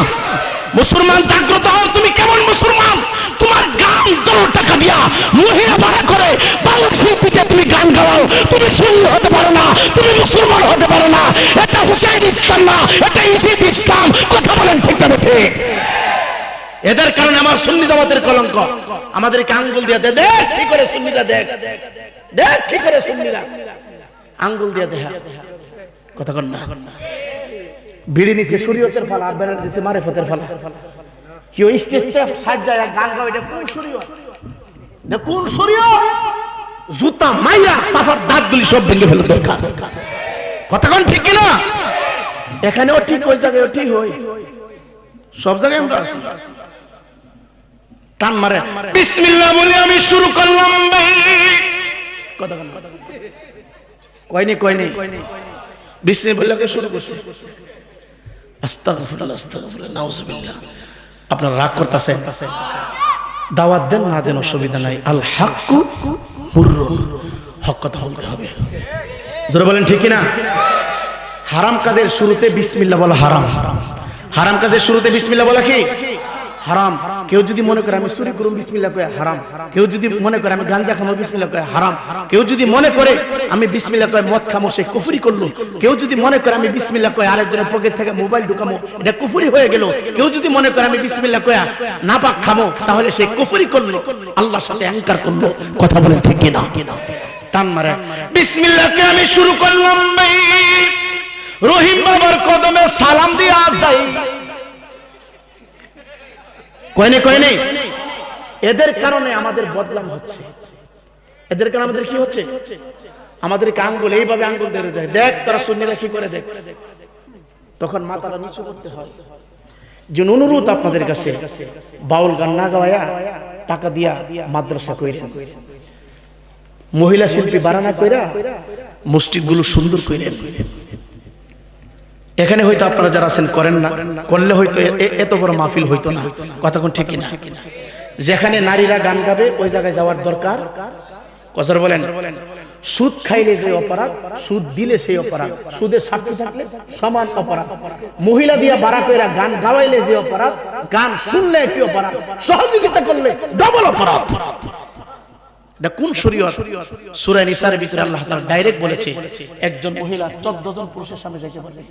মুসলমান জাগ্রত হও। তুমি কেমন মুসলমান? তোমার গান ১০ টাকা দিয়া মহিলা ভাড়া করে বাউল শিল্পীতে তুমি গান গাও, তুমি সুন্নি হতে পারো না, তুমি মুসলমান হতে পারো না। এটা হুসাইন ইসলাম না, এটা ইজিদ ইসলাম। কথা বলেন ঠিক না ঠিক? এদের কারণে আমার সুন্নি জামাতের কলঙ্ক। আমাদেরকে আঙ্গুল দিয়ে দেখ কি করে সুন্নিরা, দেখ কি করে সুন্নিরা আঙ্গুল দিয়ে দেখা। কথা কন না? বিড়ি নিছে শরীয়তের ফালা, আর বেড়া দিছে মারিফতের ফালা। কি ওই স্টেজটা সাজায়া গান গাও, এটা কোন শরীয়ত? এটা কোন শরীয়ত? জুতা মাইরা সাফার দাঁতগুলি সব ভেঙে ফেলে দরকার। কথা কোন ঠিক কি না? এখানেও ঠিক, ওই জায়গায় ঠিক হয়, সব জায়গায় আমরা আছি। টান মারে বিসমিল্লাহ বলে আমি শুরু করলাম। কথা কোন? কয়নি বিসমিল্লাহ বলে শুরু করছি। আস্তাগফিরুল্লাহ, আস্তাগফিরুল্লাহ, নাউজুবিল্লাহ। আপনারা রাগ করতেছেন, দাওয়াত দেন না দেন অসুবিধা নাই। আল হাক্কু মুররুন, হক কথা বলতে হবে। জোরে বলেন ঠিক কিনা? হারাম কাজের শুরুতে বিসমিল্লাহ বলা হারাম। হারাম কাজের শুরুতে বিসমিল্লাহ বলা কি হারাম। কেউ যদি মনে করে আমি চুরি করুম, বিসমিল্লাহ কয়ে হারাম। কেউ যদি মনে করে আমি গাঞ্জা খামো, বিসমিল্লাহ কয়ে হারাম। কেউ যদি মনে করে আমি বিসমিল্লাহ কয়ে মদ খামো, সে কুফরি করলো। কেউ যদি মনে করে আমি বিসমিল্লাহ কয়ে আরেকজনের পকেট থেকে মোবাইল ঢুকামো, এটা কুফরি হয়ে গেল। কেউ যদি মনে করে আমি বিসমিল্লাহ কয়ে নাপাক খামো, তাহলে সে কুফরি করলো, আল্লাহর সাথে অহংকার করলো। কথা বলেন ঠিক কিনা? টান মারে বিসমিল্লাহ কে আমি শুরু করলাম, রহিম বাবার কদমে সালাম দিয়া যাই। কয়নে এদের কারণে আমাদের বদলাম হচ্ছে। এদের কারণে আমাদের কি হচ্ছে? আমাদেরকে আঙ্গুল এইভাবে আঙ্গুল ধরে দেয়, দেখ তারা সুন্নিরা কি করে, দেখ। তখন মাথাটা নিচু করতে হয়। যে অনুরোধ আপনাদের কাছে, বাউল গান না গাওয়া, টাকা দিয়া মাদ্রাসা কইরেন। মহিলা শিল্পী বারানা কইরা মসজিদগুলো সুন্দর কইরেন। এখানে হয়তো আপনারা যারা আছেন করেন না, করলে হয়তো এত বড় মাহফিল হইতো না। কথা কোন ঠিক কিনা? যেখানে নারীরা গান গাবে ওই জায়গায় যাওয়ার দরকার। কথা বলেন। সুদ খাইলে যে অপরাধ, সুদ দিলে সেই অপরাধ, সুদের সাক্ষী থাকলে সমান অপরাধ। মহিলা দিয়া বাড়া কইরা গান গাওয়াইলে যে অপরাধ, গান শুনলে কি অপরাধ, সহযোগিতা করলে ডবল অপরাধ। এটা কোন শরীয়ত? সূরা নিসার ভিতরে আল্লাহ তাআলা ডাইরেক্ট বলেছে একজন মহিলা 14 জন পুরুষের সামনে যাইতে পারবে।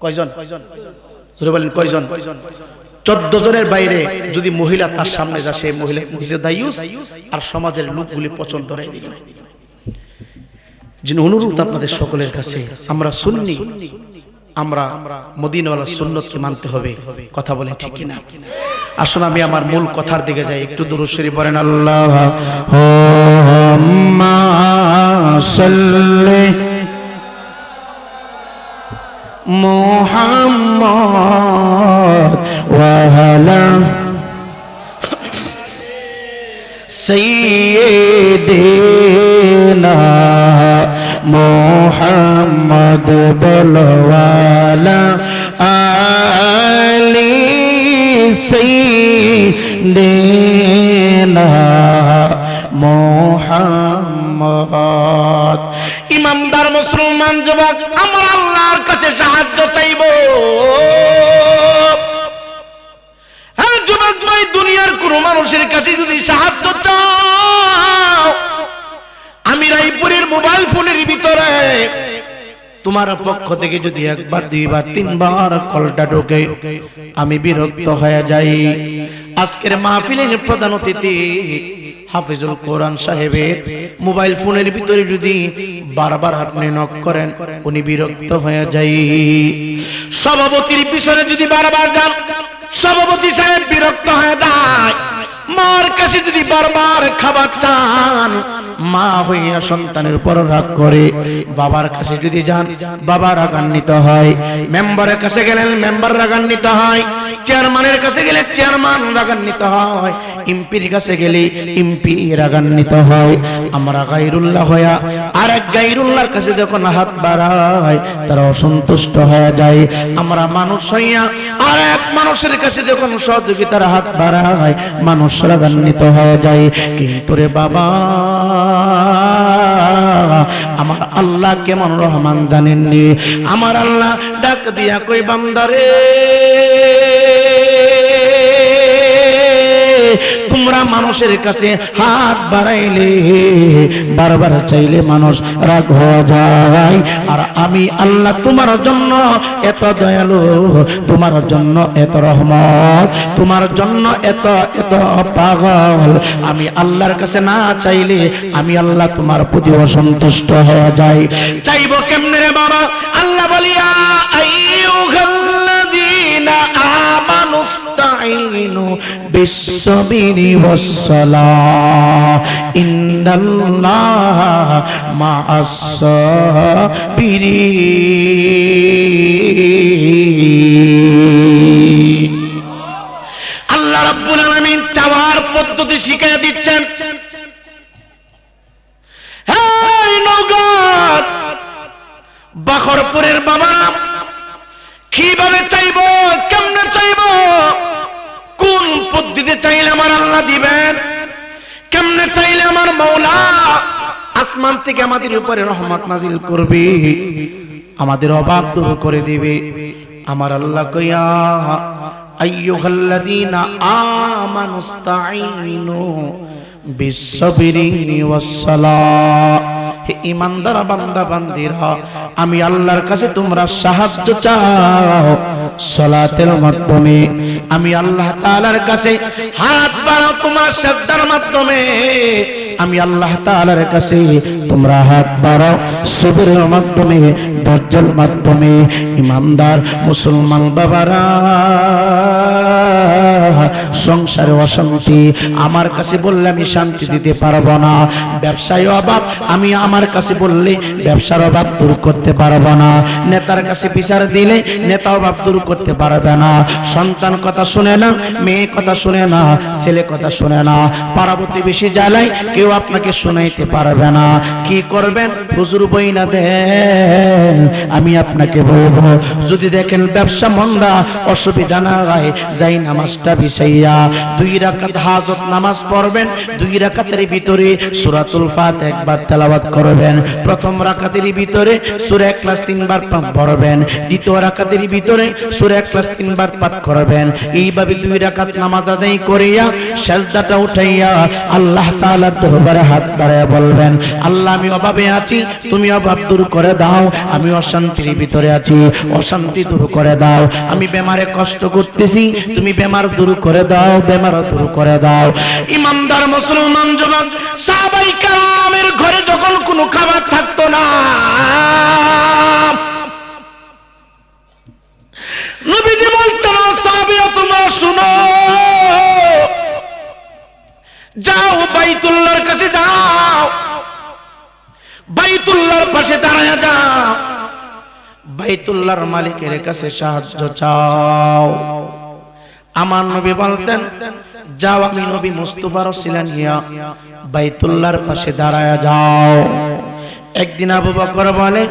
কয়জন? জোরে বলেন কয়জন? 14 জনের বাইরে যদি মহিলা তার সামনে যায়, সে মহিলা নিজে দায়ুস আর সমাজের লোকগুলি পছন্দ করে দিল। যিনি অনুরোধ আপনাদের সকলের কাছে, আমরা সুন্নি, আমরা মদিনাওয়ালার সুন্নতকে মানতে হবে। কথা বলেন ঠিক কিনা? আসুন আমি আমার মূল কথার দিকে যাই। একটু দুরূদ শরীফ পড়েন। আল্লাহুম্মা সাল্লি মুহাম্মদ ওয়া আলা সাইয়্যিদিনা মুহাম্মদ বলওয়ালা আলি সাইয়্যিদিনা মুহাম্মদ। ইমানদার মুসলমান যুবক, আমরা আল্লাহর কাছে সাহায্য চাইব। হ্যাঁ যুবক ভাই, দুনিয়ার কোন মানুষের কাছে যদি সাহায্য চাও, আমি রায়পুরের মোবাইল ফোনের ভিতরে তোমার পক্ষ থেকে যদি একবার, দুইবার, তিনবার কলটা ঢোকে, আমি বিরক্ত হয়ে যাই। আজকের মাহফিলের প্রধান অতিথি হাফিজুল কোরআন সাহেবের মোবাইল ফোনের ভিতরে যদি বারবার আপনি নক করেন, উনি বিরক্ত হয়ে যায়। সভাপতির পিছনে যদি বারবার যান, সভাপতি সাহেব বিরক্ত হয়ে যায়। মার কাছে যদি বারবার খাবার চান, মা হইয়া সন্তানের উপর রাগ করে। বাবার কাছে যদি যান, বাবা রাগান্বিত হয়। মেম্বারের কাছে গেলেন, মেম্বার রাগান্বিত হয়। চেয়ারম্যানের কাছে গেলে চেয়ারম্যান রাগান্বিত হয়। এমপির কাছে গেলে এমপি রাগান্বিত হয়। আমরা গায়রুল্লাহ হইয়া আরেক গায়রুল্লাহর কাছে যখন হাত বাড়াই, তারা অসন্তুষ্ট হয়ে যায়। আমরা মানুষ হইয়া আরেক মানুষের কাছে যখন সহযোগিতার হাত বাড়াই, মানুষ রাগান্বিত হয়ে যায়। কিন্তু রে বাবা, আমার আল্লাহ কেমন রহমান জানেননি? আমার আল্লাহ ডাক দিয়া কই, বান্দারে তোমরা মানুষের কাছে হাত বাড়াইলে, বারবার চাইলে মানুষ রাগ হয়ে যায়। আর আমি আল্লাহ তোমার জন্য এত দয়ালু, তোমার জন্য এত রহমত, তোমার জন্য এত এত পাগল। আমি আল্লাহর কাছে না চাইলে আমি আল্লাহ তোমার প্রতি অসন্তুষ্ট হয়ে যাই। চাইবো কেমনে রে বাবা? আল্লাহ বলিয়া আইয়ুহাল্লাযীনা আমানুস্তাঈনু বিস-সাবরি ওয়াস-সালাহ ইন্নাল্লাহা মা'আস-সাবিরিন। আল্লাহ রাব্বুল আলামিন চাওয়ার পদ্ধতি শিখিয়ে দিচ্ছেন। এই নওগাঁ বাখরপুরের বাবারা কিভাবে চাইবো, কেমনে চাইবো, কোন পদ্ধতিতে চাইলে আমার আল্লাহ দিবেন, কেমনে চাইলে আমার মাওলা আসমান থেকে আমাদের উপরে রহমত নাজিল করবে, আমাদের অভাব দূর করে দিবে। আমার আল্লাহ কইয়া আইয়ুহাল্লাযীনা আমানুস্তাঈনু বিস-সাবরি ওয়াস-সালাহ। হে ঈমানদার বান্দা বান্দিরা, আমি আল্লাহর কাছে তোমরা সাহায্য চাও সালাতের মাধ্যমে। আমি আল্লাহ তাআলার কাছে হাত বাড়াও তোমার সাজদার মাধ্যমে। আমি আল্লাহ তাআলার কাছে তোমরা হাত বাড়াও সবরের মাধ্যমে, ধৈর্যের মাধ্যমে। ঈমানদার মুসলমান বাবারা, সংসারে অশান্তি, আমার কাছে বললে আমি শান্তি দিতে পারবো না। ব্যবসায় অভাব, আমি আমার কাছে বললে ব্যবসার অভাব দূর করতে পারবো না। নেতার কাছে বিচার দিলে নেতা অভাব দূর করতে পারবে না। সন্তান কথা শুনে না, মেয়ে কথা শুনে না, ছেলে কথা শুনে না, পাড়া প্রতিবেশী জ্বালায় কেউ আপনাকে শুনাইতে পারবে না। কি করবেন? হুজুর বই না দেন, আমি আপনাকে বলবো, যদি দেখেন ব্যবসা মন্দা, অসুবিধা না হয়, যাই নামাজটা বিছাইয়া 2 রাকাত হাজত নামাজ পড়বেন। 2 রাকাতের ভিতরে সূরাতুল ফাতিহা একবার তেলাওয়াত করবেন। প্রথম রাকাতের ভিতরে সূরা ইখলাস 3 বার পড়বেন। দ্বিতীয় রাকাতের ভিতরে সূরা ইখলাস 3 বার পাঠ করবেন। এইভাবে 2 রাকাত নামাজ আদায় করিয়া সিজদাটা উঠাইয়া আল্লাহ তাআলার দরবারে হাত বাড়াইয়া বলবেন, আল্লাহ আমি অভাবে আছি, তুমি অভাব দূর করে দাও। আমি অশান্তির ভিতরে আছি, অশান্তি দূর করে দাও। আমি বেমারে কষ্ট করতেছি, তুমি বেমার দূর করে দাও, বেমার দূর করে দাও। ইমানদার মুসলমান যুবক, সাহাবায়ে কেরামের ঘরে যখন কোনো খাবার থাকতো না, নবীজি বলতেন, সাহাবীরা তোমরা শুনো, যাও বাইতুল্লাহর কাছে যাও, বাইতুল্লাহর পাশে দাঁড়ায়া যাও, বাইতুল্লাহর মালিকের কাছে সাহায্য চাও। আমার নবী বলতেন, যাও, আমি নবী মুস্তাফার ওসিলা নিয়া বাইতুল্লাহর পাশে দাঁড়ায়া যাও। একদিন আবু বকর বলে,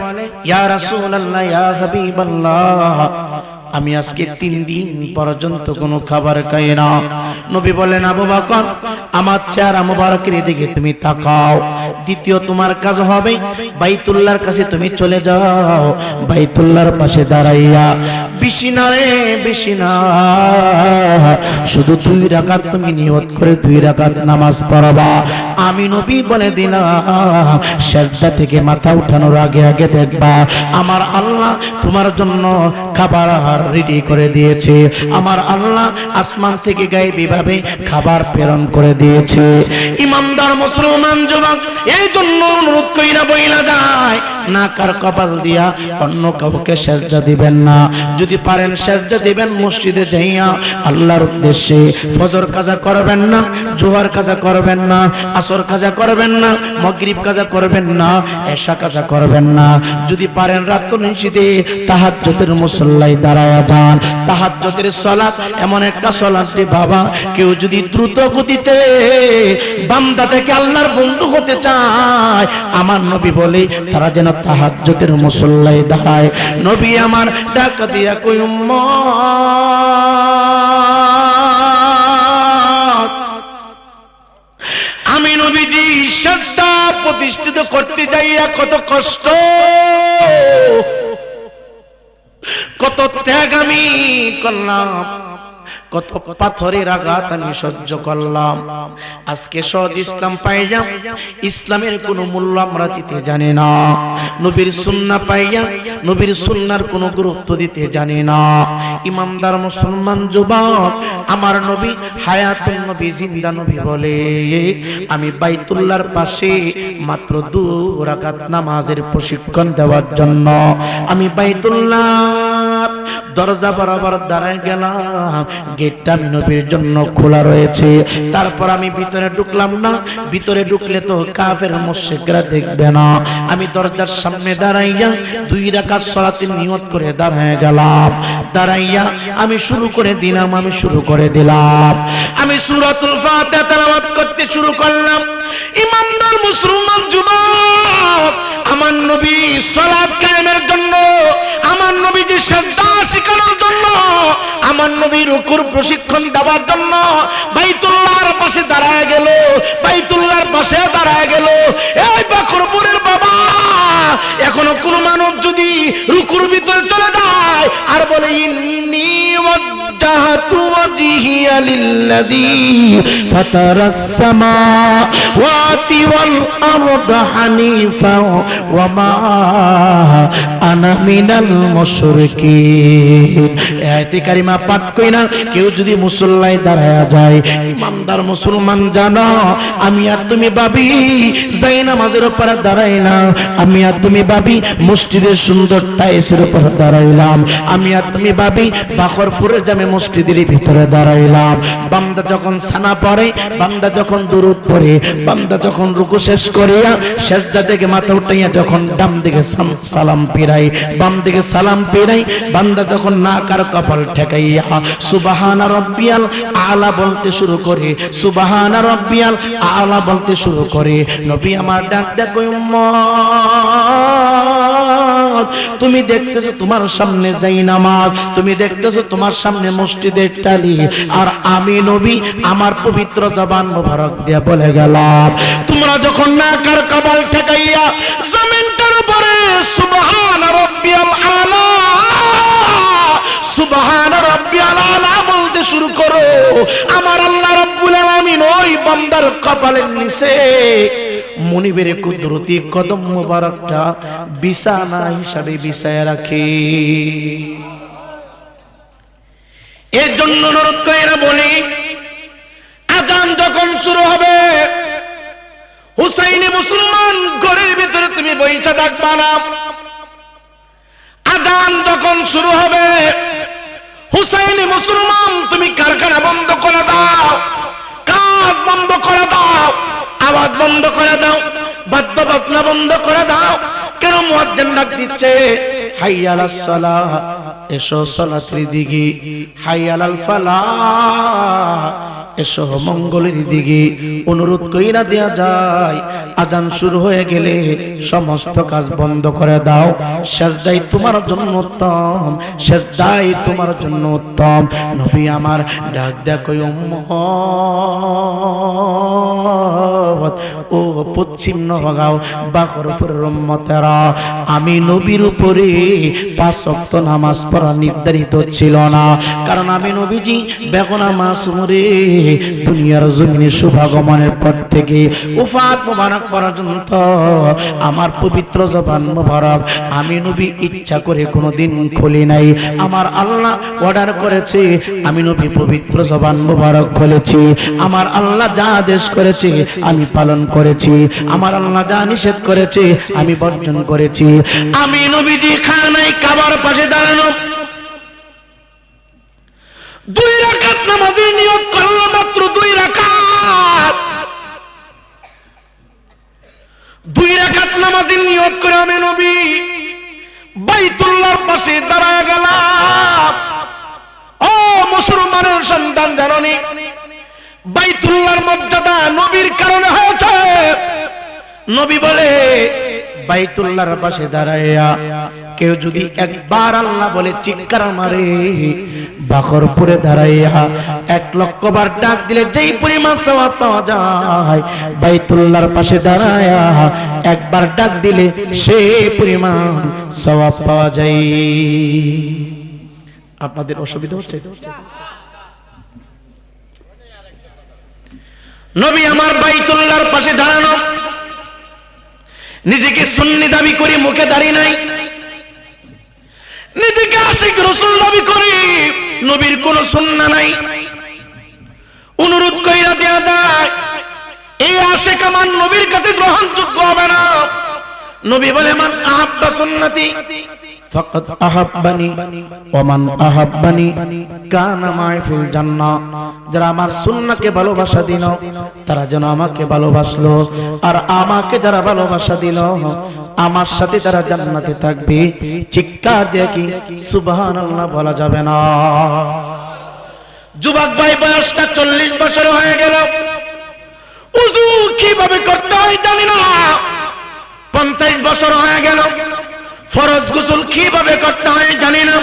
ইয়া রাসূলুল্লাহ, ইয়া হাবিবাল্লাহ, আমি আজকে 3 দিন পর্যন্ত কোনো খাবার খাই না। নবী বলেন, আবু বকর, আমার চেহারা মোবারকের দিকে তুমি তাকাও। দ্বিতীয় তোমার কাজ হবে বাইতুল্লাহর কাছে তুমি চলে যাও, বাইতুল্লাহর পাশে দাঁড়াইয়া বেশি না রে, বেশি না, শুধু 2 রাকাত তুমি নিয়ত করে 2 রাকাত নামাজ পড়বা। আমি নবী বলে দিলাম, সিজদা থেকে মাথা উঠানোর আগে আগে দেখবা আমার আল্লাহ তোমার জন্য খাবার রেডি করে দিয়েছে। আমার আল্লাহ আসমান থেকে গায়েবী ভাবে খাবার প্রেরণ করে দিয়েছে। ইমানদার মুসলমান যুবক, এই জন্য অনুরোধ কইরা বইলা যায়, না কার কপাল দিয়া অন্য কাউকে সিজদা দিবেন না। যদি পারেন সিজদা দিবেন মসজিদে যাইয়া আল্লাহর উদ্দেশ্যে। ফজর কাজা করবেন না, জোহর কাজা করবেন না, আসর কাজা করবেন না, মাগরিব কাজা করবেন না, এশা কাজা করবেন না। যদি পারেন রাত্র নিশিতে তাহাজ্জুদের মুসল্লায় দাঁড়ায়া যান। তাহাজ্জুদের সালাত এমন একটা সালাত রে বাবা, কেউ যদি দ্রুত গতিতে বান্দা থেকে আল্লাহর বন্ধু হতে চায়, আমার নবী বলে তারা যেন তাহাজ্জুদের মুসল্লায় দাঁড়ায়। নবী আমার ডাক দিয়া কই, উম্মত, আমি নবীজি সিজদা প্রতিষ্ঠিত করতে যাইয়া কত কষ্ট, কত ত্যাগ আমি করলাম, কত পাথরের আঘাত আমি সহ্য করলাম। আজকে সহজ ইসলাম পাইয়া ইসলামের কোনো মূল্য আমরা দিতে জানি না। নবীর সুন্নাহ পাইয়া নবীর সুন্নাহর কোনো গুরুত্ব দিতে জানি না। ইমানদার মুসলমান যুবক, আমার নবী হায়াতুন নবী, জিন্দা নবী বলে, আমি বাইতুল্লাহর পাশে মাত্র 2 রাকাত নামাজের প্রশিক্ষণ দেওয়ার জন্য আমি বাইতুল্লাহ দরজা বরাবর দাঁড়ায় গেলাম। গেটটা আমি নবীর জন্য খোলা রয়েছে। তারপর আমি ভিতরে ঢুকলাম না, ভিতরে ঢুকলে তো কাফের মুশরিকরা দেখবে না। আমি দরজার সামনে দাঁড়াইয়া 2 রাকাত সালাতের নিয়ত করে দাঁড়ায় গেলাম। দাঁড়াইয়া আমি শুরু করে দিলাম, আমি সূরাতুল ফাতিহা তেলাওয়াত করতে শুরু করলাম। ইমানদার মুসলমান যুবক, আমার নবী সালাত কায়েমের জন্য, আমার নবীজি সিজদা শিখানোর জন্য, আমার নবী রুকুর প্রশিক্ষণ দেওয়ার জন্য বাইতুল্লাহর পাশে দাঁড়ায় গেল, বাইতুল্লাহর পাশে দাঁড়ায় গেল। এই বাকরপুরের বাবা, এখনো কোন মানব যদি রুকুর ভিতরে চলে যায় আর বলে, ইন্নী ওয়াজ্জাহতু ওয়াজহিয়া লিল্লাযী ফাতারাস সামাওয়াতি ওয়াল আরদা হানিফা ওয়া মা আনা মিনাল মুশরিকিন। আয়াতে কারিমা পাঠ কইরা কেউ যদি মুসল্লায় দাঁড়ায়া যায়, ইমানদার মুসলমান জানো, আমি আর তুমি ভাবি যাই নামাজের উপর দাঁড়াইলাম, আমি আর তুমি ভাবি মসজিদের সুন্দর টাইলসের উপর দাঁড়াইলাম, আমি আর তুমি ভাবি বাখরপুরের জামে মসজিদের ভিতরে দাঁড়াইলাম। বান্দা যখন সানা পড়ে, বান্দা যখন দুরূদ পড়ে, বান্দা যখন রুকু শেষ করিয়া সিজদা থেকে মাথা উঠাইয়া যখন ডান দিকে সালাম ফিরাই, বাম দিকে সালাম ফিরাই, বান্দা যখন নাক আর কপাল ঠেকাইয়া সুবহানা রাব্বিয়াল আলা বলতে শুরু করে, সুবহানা রাব্বিয়াল আলা বলতে শুরু করে, নবী আমার ডাক দেখো উম্মত, তুমি দেখতেছো তোমার সামনে যাই নামাজ, তুমি দেখতেছো তোমার সামনে মসজিদের টালি, আর আমি নবী আমার পবিত্র জবান মোবারক দিয়ে বলে গেলাম, তোমরা যখন নাক আর কপাল ঠেকাইয়া জমিনটার উপরে সুবহানা রাব্বিয়াল আলা, সুবহানা রাব্বিয়াল আলা বলতে শুরু করো, আমার আল্লাহ রাব্বুল আলামিন ওই বান্দার কপালের নিচে মনিবের কুদরতি কদম মোবারকটা বিছানা হিসাবে বিছায়া রাখে। এর জন্য অনুরোধ কইরা বলি, আযান যখন শুরু হবে, হুসাইনি মুসলমান ঘরের ভিতরে তুমি বইসা থাকবা না। আযান যখন শুরু হবে, হুসাইনি মুসলমান তুমি কারখানা বন্ধ করে দাও, কাজ বন্ধ করে দাও, আওয়াজ বন্ধ করে দাও, বাদ্য বাজনা বন্ধ করে দাও। কেন? মুয়াজ্জিন ডাক দিচ্ছে, হাইয়া আলাস সালাহ, এসো সালাতের দিকে, হাইয়া আলাল ফালাহ, এসো মঙ্গলের দিকে। অনুরোধ কইরা দেয়া যায়, আযান শুরু হয়ে গেলে সমস্ত কাজ বন্ধ করে দাও, সিজদাই তোমার জন্য উত্তম, সিজদাই তোমার জন্য উত্তম। নবী আমার ডাক দেখো উম্মত, ও পশ্চিম নগাঁও বাকরপুরের উম্মতেরা, আমি নবীর উপরে 5 ওয়াক্ত নামাজ পড়া নির্ধারিত ছিল না, কারণ আমি নবীজি বেগুনা মাসুম রে, দুনিয়ার জমিনে শুভাগমনের পর থেকে উফাত মোবারক পর্যন্ত আমার পবিত্র জবান মোবারক আমি নবী ইচ্ছা করে কোনোদিন খুলি নাই। আমার আল্লাহ অর্ডার করেছে, আমি নবী পবিত্র জবান মোবারক খুলেছি। আমার আল্লাহ যা আদেশ করেছে আমি পালন করেছি, আমার আল্লাহ যা নিষেধ করেছে আমি বর্জন করেছি। আমি নবীজি খানায় কাবার পাশে দাঁড়ানো, 2 রাকাত নামাজের নিয়ত করলাম, মাত্র 2 রাকাত, 2 রাকাত নামাজের নিয়ত করে আমি নবী বাইতুল্লাহর পাশে দাঁড়ায় গেলাম। ও মুসলমানের সন্তান, জানোনি বাইতুল্লাহর মর্যাদা নবীর কারণে হয়েছে। নবী বলে, বাইতুল্লাহর পাশে দাঁড়াইয়া কেউ যদি একবার আল্লাহ বলে চিৎকার মারে, বাকরপুরে দাঁড়াইয়া 1 লক্ষ বার ডাক দিলে যেই পরিমাণ সওয়াব পাওয়া যায়, বাইতুল্লাহর পাশে দাঁড়াইয়া একবার ডাক দিলে সেই পরিমাণ সওয়াব পাওয়া যায়। আপনাদের অসুবিধা হচ্ছে? নবী আমার বাইতুল্লাহর পাশে দাঁড়ানো, নিজেকে সুন্নি দাবি করি, মুখে দাড়ি নাই, নিজেকে আশিক রাসূল দাবি করি, নবীর কোন সুন্নাহ নাই। অনুরোধ কইরা দেয়া যায়, এই আশিক আমার নবীর কাছে গ্রহণযোগ্য হবে না। নবী বলে, মান আহাব্বা সুন্নতি ফাকাদ আহাব্বানি ওয়া মান আহাব্বানি কানা মাই ফিল জান্নাহ। যারা আমার সুন্নাহকে ভালোবাসা দিল তারা যেন আমাকে ভালোবাসলো, আর আমাকে যারা ভালোবাসা দিল আমার সাথে তারা জান্নাতে থাকবে। চিৎকার দিয়ে কি সুবহানাল্লাহ বলা যাবে না? যুবক ভাই, বয়সটা 40 বছর হয়ে গেল, ওযু কিভাবে করতে হয় জানি না। 50 বছর হয়ে গেল, ফরজ গোসল কিভাবে করতে হয় জানি না,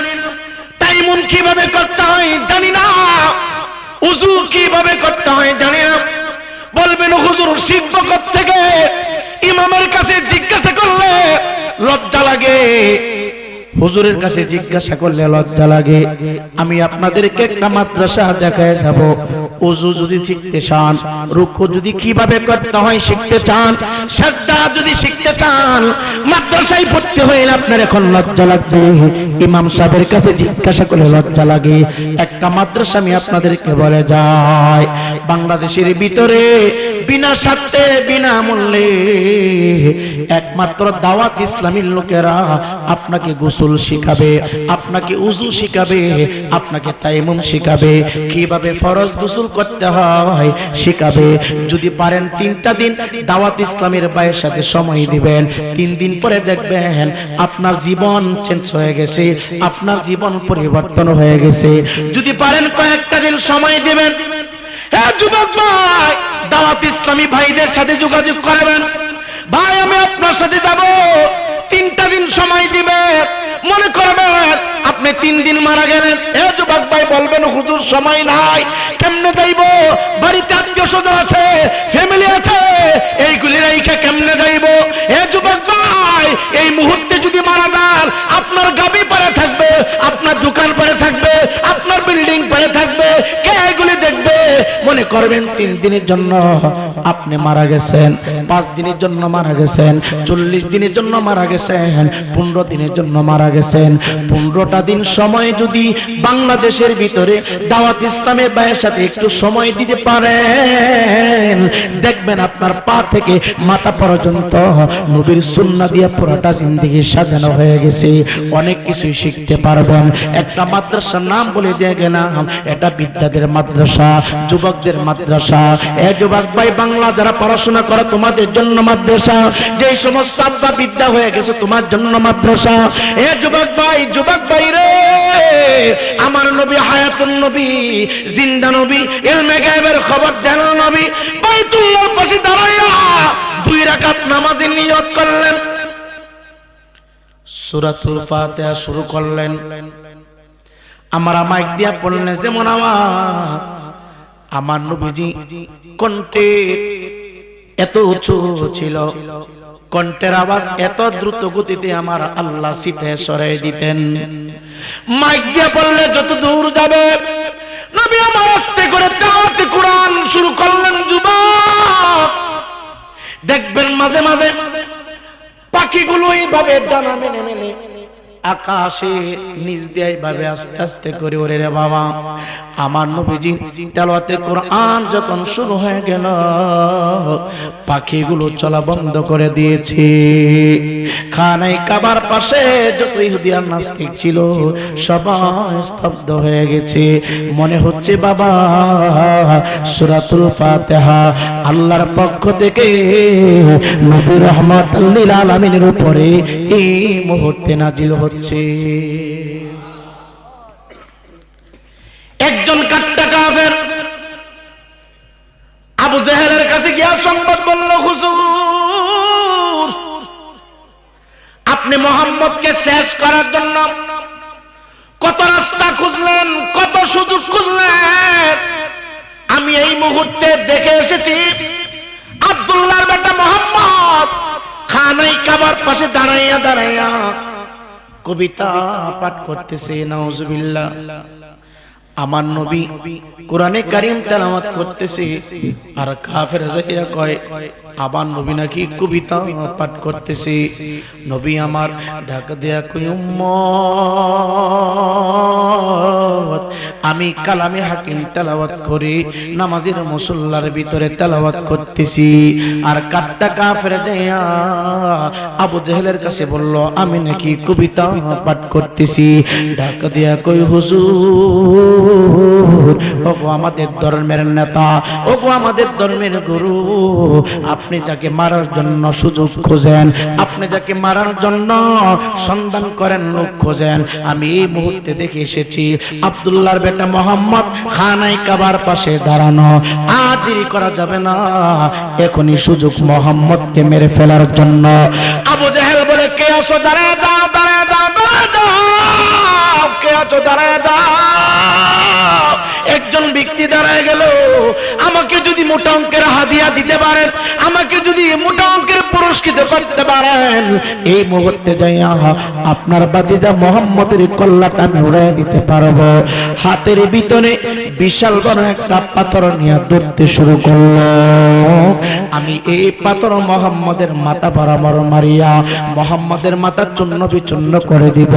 তাইমুম কিভাবে করতে হয় জানি না, ওযু কিভাবে করতে হয় জানি না। বলবেন হুজুর শিখব থেকে? ইমামের কাছে জিজ্ঞাসা করলে লজ্জা লাগে, হুজুরের কাছে জিজ্ঞাসা করলে লজ্জা লাগে। আমি আপনাদেরকে একটা মাদ্রাসা দেখায় যাব। ওযু যদি শিখতে চান, রুকু যদি কিভাবে করতে হয় শিখতে চান, সাজদা যদি শিখতে চান, মাদ্রাসায় ভর্তি হয়ে আপনার এখন লজ্জা লাগবে। ইমাম সাহেবের কাছে জিজ্ঞাসা করলে লজ্জা লাগে। একটা মাদ্রাসা আমি আপনাদেরকে বলে যাই, বাংলাদেশের ভিতরে বিনা স্বার্থে বিনা মূল্যে একমাত্র দাওয়াত ইসলামীর লোকেরা আপনাকে গোসল গোসল শিখাবে, আপনাকে উযু শিখাবে, আপনাকে তায়াম্মুম শিখাবে, কিভাবে ফরজ গোসল করতে হয় শিখাবে। যদি পারেন 3টা দিন দাওয়াত ইসলামের ভাইয়ের সাথে সময় দিবেন, 3 দিন পরে দেখবেন আপনার জীবন চেঞ্জ হয়ে গেছে, আপনার জীবন পরিবর্তন হয়ে গেছে। যদি পারেন কয়েকটা দিন সময় দিবেন, যুবক ভাই দাওয়াত ইসলামী ভাইদের সাথে যোগাযোগ করবেন, ভাই আমি আপনার সাথে যাব, 3টা দিন সময় দিবেন। মনে করবেন আপনি 3 দিন মারা গেলেন, যুবক ভাই বলবেন হুজুর সময় নাই, কেমনে যাইব, বাড়িতে আত্মীয় স্বজন আছে, ফ্যামিলি আছে, এইগুলি রেখে কেমনে যাইব? যুবক ভাই এই মুহূর্তে যদি মারা যান, আপনার গাবি পড়ে থাকবে, আপনার দোকান পড়ে থাকবে, আপনার বিল্ডিং পড়ে থাকবে, কে এগুলি দেখবে? মনে করবেন 3 দিনের জন্য আপনি মারা গেছেন, 5 দিনের জন্য মারা গেছেন, 40 দিনের জন্য মারা গেছেন, 15 দিনের জন্য মারা গেছেন। 15টা দিন সময় যদি বাংলাদেশের ভিতরে দাওয়াত ইসলামের ভাইয়ের সাথে একটু সময় দিতে পারেন, দেখবেন আপনার পা থেকে মাথা পর্যন্ত নবীর সুন্নাহ দিয়ে পুরোটা জিন্দেগি সাজানো হয়ে গেছে। অনেক কিছুই শিখতে পারবেন। একটা মাদ্রাসার নাম বলে দিয়ে গেলাম, এটা বিদ্যাদের মাদ্রাসা, যুবকদের মাদ্রাসা। যুবক ভাই বাংলা যারা পড়াশোনা করে তোমাদের জন্য মাদ্রাসা, যেই সমস্ত আব্বা বিদ্যা হয়ে গেছে তোমার জন্য মাদ্রাসা। যুবক ভাই রে, আমার নবী হায়াতুন নবী, জিন্দা নবী, ইলমে গায়বের খবর দেন নবী, বাইতুল্লাহর পাশে দাঁড়ায়া 2 রাকাত নামাজের নিয়ত করলেন, সূরাতুল ফাতিহা শুরু করলেন। আমার মাইক দিয়া পড়লেন যেমন আওয়াজ, আমার নবীজি কণ্ঠে এত উঁচু ছিল, কণ্ঠের আওয়াজ এত দ্রুত গতিতে আমার আল্লাহ সিটে সরাই দিতেন। মাইক দিয়ে পড়লে যত দূর যাবে, নবী আমার আস্তে করে তেলাওয়াতে কোরআন শুরু করলেন। যুবক দেখবেন মাঝে মাঝে পাখিগুলো এইভাবে ডানা মেলে মেলে আকাশে নিচ দিয়ে এইভাবে আস্তে আস্তে করে ওরে রে বাবা। আমার নবীজি তেলাওয়াতে কোরআন যখন শুরু হয়ে গেল, পাখিগুলো চলা বন্ধ করে দিয়েছে। খানায় কাবার পাশে যত ইহুদি আর নাস্তিক ছিল সবাই স্তব্ধ হয়ে গেছে। মনে হচ্ছে বাবা সূরাতুল ফাতিহা আল্লাহর পক্ষ থেকে নবী রাহমাতুল লিল আলামিনের উপরে এই মুহূর্তে নাজিল হচ্ছে। একজন কাট্টা কাফের আবু জেহেলের কাছে গিয়া সংবাদ বলল, হুজুর আপনি মুহাম্মদকে শেষ করার জন্য কত রাস্তা খুঁজলেন, কত সুযোগ খুঁজলেন, আমি এই মুহূর্তে দেখে এসেছি আব্দুল্লাহর বেটা মুহাম্মদ খানায় কাবার পাশে দাঁড়াইয়া দাঁড়াইয়া কবিতা পাঠ করতেছে। নাউজুবিল্লাহ। আমার নবী কোরআনে কারীম তেলাওয়াত করতেছে, আর কাফের যাইয়া কয় আমার নবী নাকি কবিতা পাঠ করতেছে। নবী আমার ঢাকা দেয়া কই উম্মত, আমি কালামে হাকিম তেলাওয়াত করি, নামাজের মুসল্লার ভিতরে তেলাওয়াত করতেছি। আর কাট্টা কাফের যাইয়া আবু জেহেলের কাছে বলল আমি নাকি কবিতা পাঠ করতেছি। ঢাকা দেয়া কই হুজুর, ওগো আমাদের ধর্মের নেতা, ওগো আমাদের ধর্মের গুরু, আপনি যাকে মারার জন্য সুযোগ খোঁজেন, আপনি যাকে মারার জন্য সন্ধান করেন, লোক খোঁজেন, আমি এই মুহূর্তে দেখে এসেছি আব্দুল্লাহর বেটা মুহাম্মদ খানায় কাবার পাশে দাঁড়ানো। আর দেরি করা যাবে না, এখনই সুযোগ মুহাম্মদকে মেরে ফেলার জন্য। আবু জেহেল বলে কে আছো, দাঁড়ায় দাও, দাঁড়ায় দাও, দাঁড়ায় দাও, কে আছো, দাঁড়ায় দাও। একজন ব্যক্তি দাঁড়ায় গেল, আমাকে যদি মোটা অঙ্কের হাদিয়া দিতে পারেন, আমাকে যদি মোটা অঙ্কের পুরস্কৃত করতে পারেন, এই মুহূর্তে যাইয়া আপনার ভাতিজা মুহাম্মদের কল্লাটা আমি উড়াই দিতে পারবো। হাতের ভিতরে বিশাল বড় একটা পাথর নিয়ে ধরতে শুরু করলো। আমি এই পাথর মুহাম্মদের মাথা বরাবর মারিয়া মুহাম্মদের মাথা চূর্ণ বিচূর্ণ করে দিব।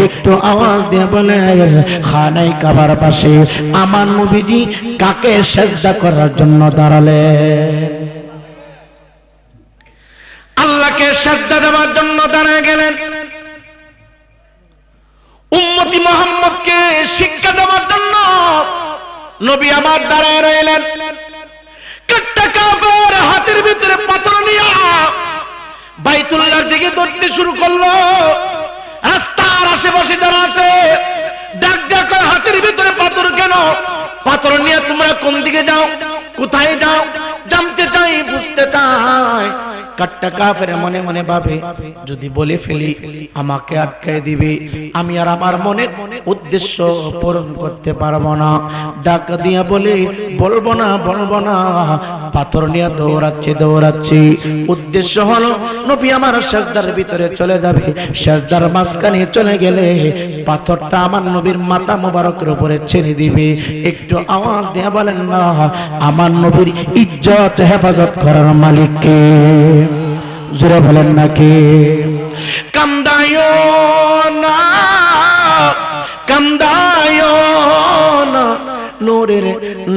একটু আওয়াজ দিয়ে বলে খানায় কাবার পাশে আমার নবীজি কাকে সিজদা করার জন্য দাঁড়ালেন? আল্লাহকে সিজদা দেওয়ার জন্য দাঁড়িয়ে গেলেন। উম্মতি মুহাম্মদকে শিক্ষা দেওয়ার জন্য নবী আমার দাঁড়ায় রইলেন। কাট্টা কাফের হাতের ভিতরে পাথর নিয়ে বাইতুল্লাহর দিকে দৌড়তে শুরু করলো। রাস্তার আশেপাশে যারা আছে ডাক ডাক, হাতের ভিতরে পাথর কেন? পাথর নিয়ে তোমরা কোন দিকে যাও, কোথায় যাও? জানতে চাই, বুঝতে চাই। কাট্টা কাফের মনে মনে ভাবে, যদি বলে ফেলি আমাকে আটকায় দিবে, আমি আর আমার মনের উদ্দেশ্য পূরণ করতে পারবো না। ডাক দিয়া বলে, বলবো না, বলবো না। পাথর নিয়ে দৌড়াচ্ছি। উদ্দেশ্য হলো নবী আমার সিজদার ভিতরে চলে যাবে। সিজদার মাঝখানে চলে গেলে পাথরটা আমার নবীর মাথা মোবারকের উপরে ছেড়ে দিবে। একটু আওয়াজ দিয়ে বলেন না, আমার নবীর ইজ্জত হেফাজত করার মালিক কে? জোরে বলেন না কে? কান্দায়ো না, কান্দায়ো না নূরের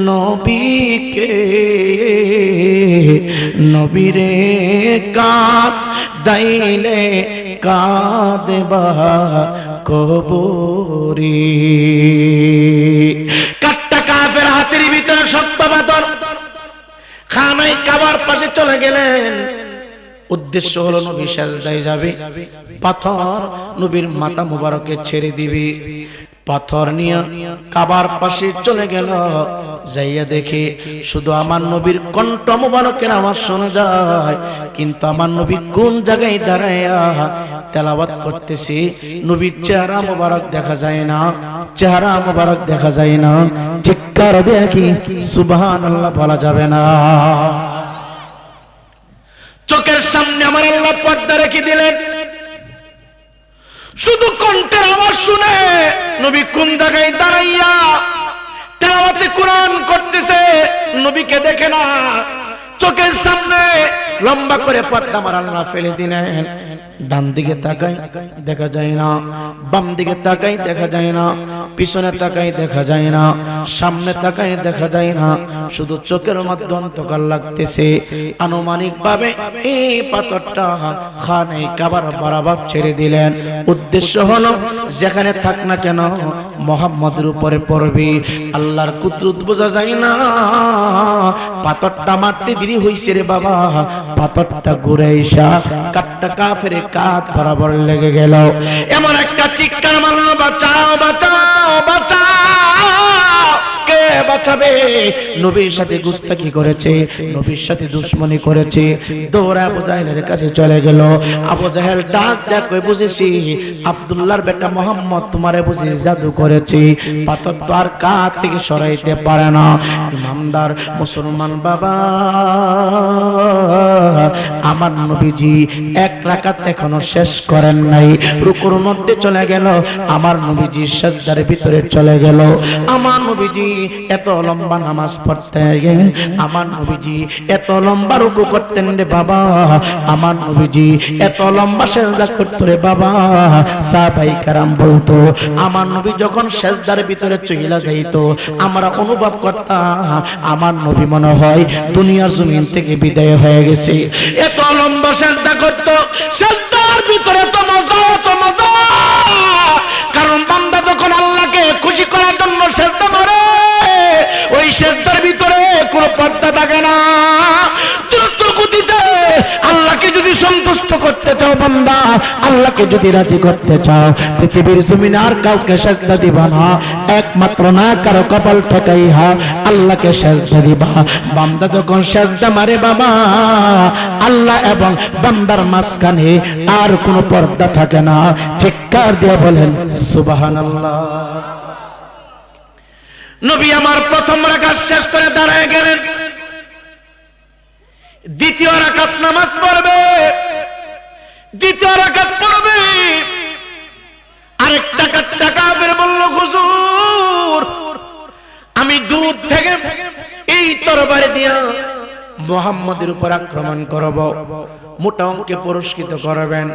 নবীকে, নবীরে কাঁদ দাইলে কাঁদবা কবরে। কাট্টা কাফের হাতের ভিতরে শক্ত পাথর, খানায় কাবার পাশে চলে গেলেন। উদ্দেশ্য হলো নবী সিজদায় যাবে, পাথর নবীর মাথা মোবারকে ছেড়ে দিবে। পাথর নিয়ে কাবার পাশে চলে গেল। যাইয়া দেখে শুধু আমার নবীর কণ্ঠ মোবারকের আওয়াজ শোনা যায়, কিন্তু আমার নবী কোন জায়গায় দাঁড়ায়া তেলাওয়াত করতেছে, নবীর চেহারা মোবারক দেখা যায় না, চেহারা মোবারক দেখা যায় না। চিৎকার দিয়ে কি সুবহানাল্লাহ বলা যাবে না? চোখের সামনে আমার আল্লাহ পর্দা রেখে দিলেন। শুধু কণ্ঠের আওয়াজ শুনে নবী কোন জায়গায় দাঁড়াইয়া তেলাওয়াতে কোরআন করতেছে, নবীকে দেখে না। চোখের সামনে লম্বা করে পর্দা আমার আল্লাহ ফেলে দিলেন। ডান দিকে তাকাই দেখা যায় না, বাম দিকে তাকাই দেখা যায় না, পিছনে তাকাই দেখা যায় না, সামনে তাকাই দেখা যায় না। শুধু চোখের মধ্যে অন্ধকার লাগতেছে। আনুমানিক ভাবে এই পাথরটা খানায় কাবার বরাবর ছেড়ে দিলেন। উদ্দেশ্য হলো যেখানে থাক না কেন মুহাম্মদের উপরে পড়বে। আল্লাহর কুদরত বোঝা যায় না। পাথরটা মারতে দেরি হইছে রে বাবা, পাথরটা ঘুরে এসা কাট্টা কাফের কাঁধ বরাবর লেগে গেল। এমন একটা চিৎকার মারল, বাঁচাও বাঁচাও বাঁচাও। কে বাঁচাবে? নবীর সাথে গুস্তাখি করেছে, নবীর সাথে দুশমনি করেছে। দৌড়ে আবু জাহেলের কাছে চলে গেল। আবু জাহেল ডাক ডাক কই, বুঝেছি আব্দুল্লাহর বেটা মোহাম্মদ তোমারে বুঝি জাদু করেছে, পাথর তো আর কাঁধ থেকে সরাইতে পারে না। ইমানদার মুসলমান বাবা, আমার নবীজি এক রাকাত এখনো শেষ করেন নাই। রুকুর মধ্যে চলে গেল, আমার নবীজি সিজদার ভিতরে চলে গেল। আমার নবীজি এত লম্বা নামাজ পড়তেন, আমার নবীজি এত লম্বা রুকু করতেন রে বাবা, আমার নবীজি এত লম্বা সিজদা করতেন রে বাবা। সাহাবায়ে কেরাম বলতো, আমার নবী যখন সিজদার ভিতরে চইলা যাইতো আমরা অনুভব করতাম আমার নবী মনে হয় দুনিয়ার জমিন থেকে বিদায় হয়ে গেছে। এত লম্বা সিজদা করত, সিজদার ভিতরে তো মজা, তো মজা। কারণ বান্দা যখন আল্লাহকে খুশি করার জন্য সিজদা করে, ওই সিজদার ভিতরে কোনো পর্দা থাকে না। দ্রুত গতিতে আল্লাহকে যদি সন্তুষ্ট করতে চাও বান্দা, আল্লাহকে যদি রাজি করতে চাও, পৃথিবীর জমিনে আর কাউকে সিজদা দিবা না, একমাত্র না কারো কপাল ঠেকাইয়া আল্লাহকে সিজদা দিবা। বান্দা যখন সিজদা মারে বাবা, আল্লাহ এবং বান্দার মাঝখানে আর কোনো পর্দা থাকে না। চিৎকার দিয়ে বলেন সুবহানাল্লাহ। নবী আমার প্রথম রাকাত শেষ করে দাঁড়ায় গেলেন। দ্বিতীয় রাকাত নামাজ পড়বে, দ্বিতীয় রাকাত পড়বে। আরেকটা কাট্টা কাফের বলল, হুজুর আমি দূর থেকে এই তরবারি দিয়া মুহাম্মদের উপর আক্রমণ করব, মোটা অঙ্কে পুরস্কৃত করবেন।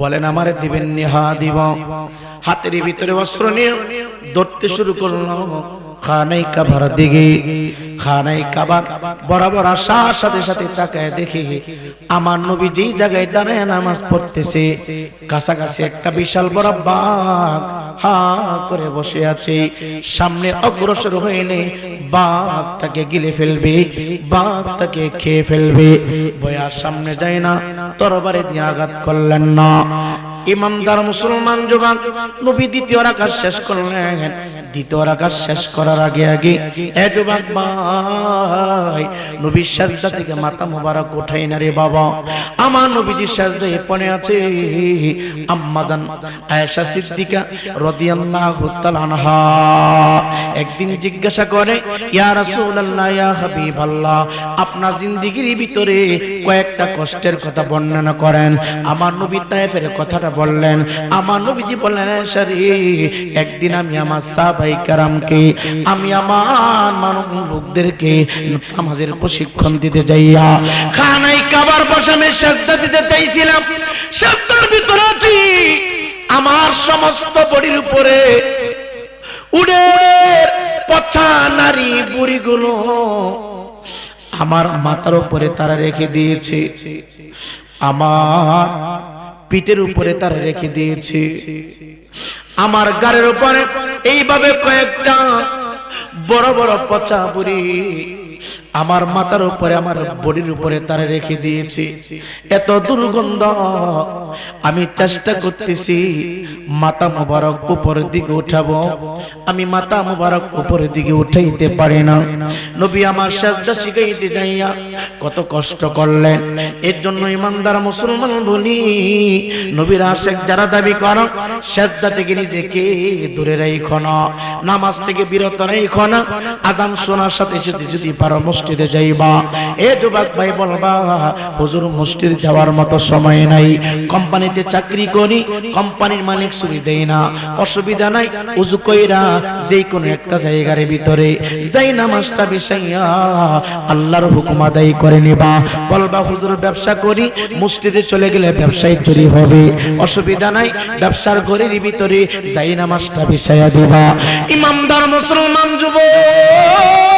বলেন আমারে দিবেন নি? হ্যাঁ দিব। হাতের ভিতরে অস্ত্র নিয়ে দৌড়তে শুরু করলো। খানাই কাবার দিকে। খানাই কাবার বরাবর আসার সাথে সাথে তাকায় দেখি আমার নবী যেই জায়গায় দাঁড়ায় নামাজ পড়তেছে কাছাকাছি একটা বিশাল বড় বাঘ হা করে বসে আছে। সামনে অগ্রসর হইলে বাঘ তাকে গিলে ফেলবে, বাঘ তাকে খেয়ে ফেলবে। বয়ার সামনে যায় না, তরবারি দিয়ে আঘাত করলেন না। ইমানদার মুসলমান যুবক নবী দ্বিতীয় রাকাত শেষ করলেন। দ্বিতীয় রাকাত শেষ করার আগে আগে এ যুবক ভাই, নবীর সাজদা থেকে মাথা মোবারক উঠাই না রে বাবা। আমার নবীজির সাজদায় পড়ে আছে আম্মা জান আয়েশা সিদ্দিকা রাদিয়াল্লাহু তাআলা আনহা। একদিন জিজ্ঞাসা করে, ইয়া রাসূলুল্লাহ, ইয়া হাবিবাল্লাহ, আপনার জিন্দেগীর ভিতরে কয়েকটা কষ্টের কথা বর্ণনা করেন। আমার নবী তায়েফের কথাটা বললেন। আমার নবীজি বললেন, আয়েশা রে, একদিন আমি আমার সাহাবায়ে কেরামকে, আমি আমার মানব লোকদেরকে নামাজের প্রশিক্ষণ দিতে যাইয়া খানায় কাবার বসামে সাজদা দিতে চাইছিলাম। সাজদার ভিতরে আছি, আমার সমস্ত বডির উপরে উড়ের পচা নারী বুড়িগুলো আমার মাথার উপরে তারা রেখে দিয়েছে, আমার পিঠের উপরে তারা রেখে দিয়েছে, আমার গাড়ির উপরে এইভাবে কয়েকটা বড় বড় পচা বুড়ি আমার মাথার উপরে, আমার বডির উপরে তারা রেখে দিয়েছে। এত দুর্গন্ধ, আমি চেষ্টা করতেছি মাথা মোবারক উপরের দিকে উঠাবো, আমি মাথা মোবারক উপরের দিকে উঠাইতে পারি না। নবী আমার সাজদা শিখাইতে যাইয়া কত কষ্ট করলেন। এর জন্য ইমানদার মুসলমান বলি, নবীর আশিক যারা দাবি করো, সাজদা থেকে নিজেকে দূরে রাখো না, নামাজ থেকে বিরত রাখো না। আযান শোনার সাথে সাথে যদি পারো মসজিদে যাইবা। এ যুবক ভাই বলবা, হুজুর মসজিদে যাওয়ার মতো সময় নাই, কোম্পানিতে চাকরি করি, কোম্পানির মালিক ছুটি দেয় না, অসুবিধা নাই, উযু কইরা যে কোনো একটা জায়গার ভিতরে যাই নামাজটা বিছাইয়া আল্লাহর হুকুম আদায় করে নিবা। বলবা, হুজুর ব্যবসা করি, মসজিদে চলে গেলে ব্যবসায় চুরি হবে, অসুবিধা নাই, ব্যবসার ঘরের ভিতরে যাই নামাজটা বিছাইয়া দিবা। ইমানদার মুসলমান যুবক,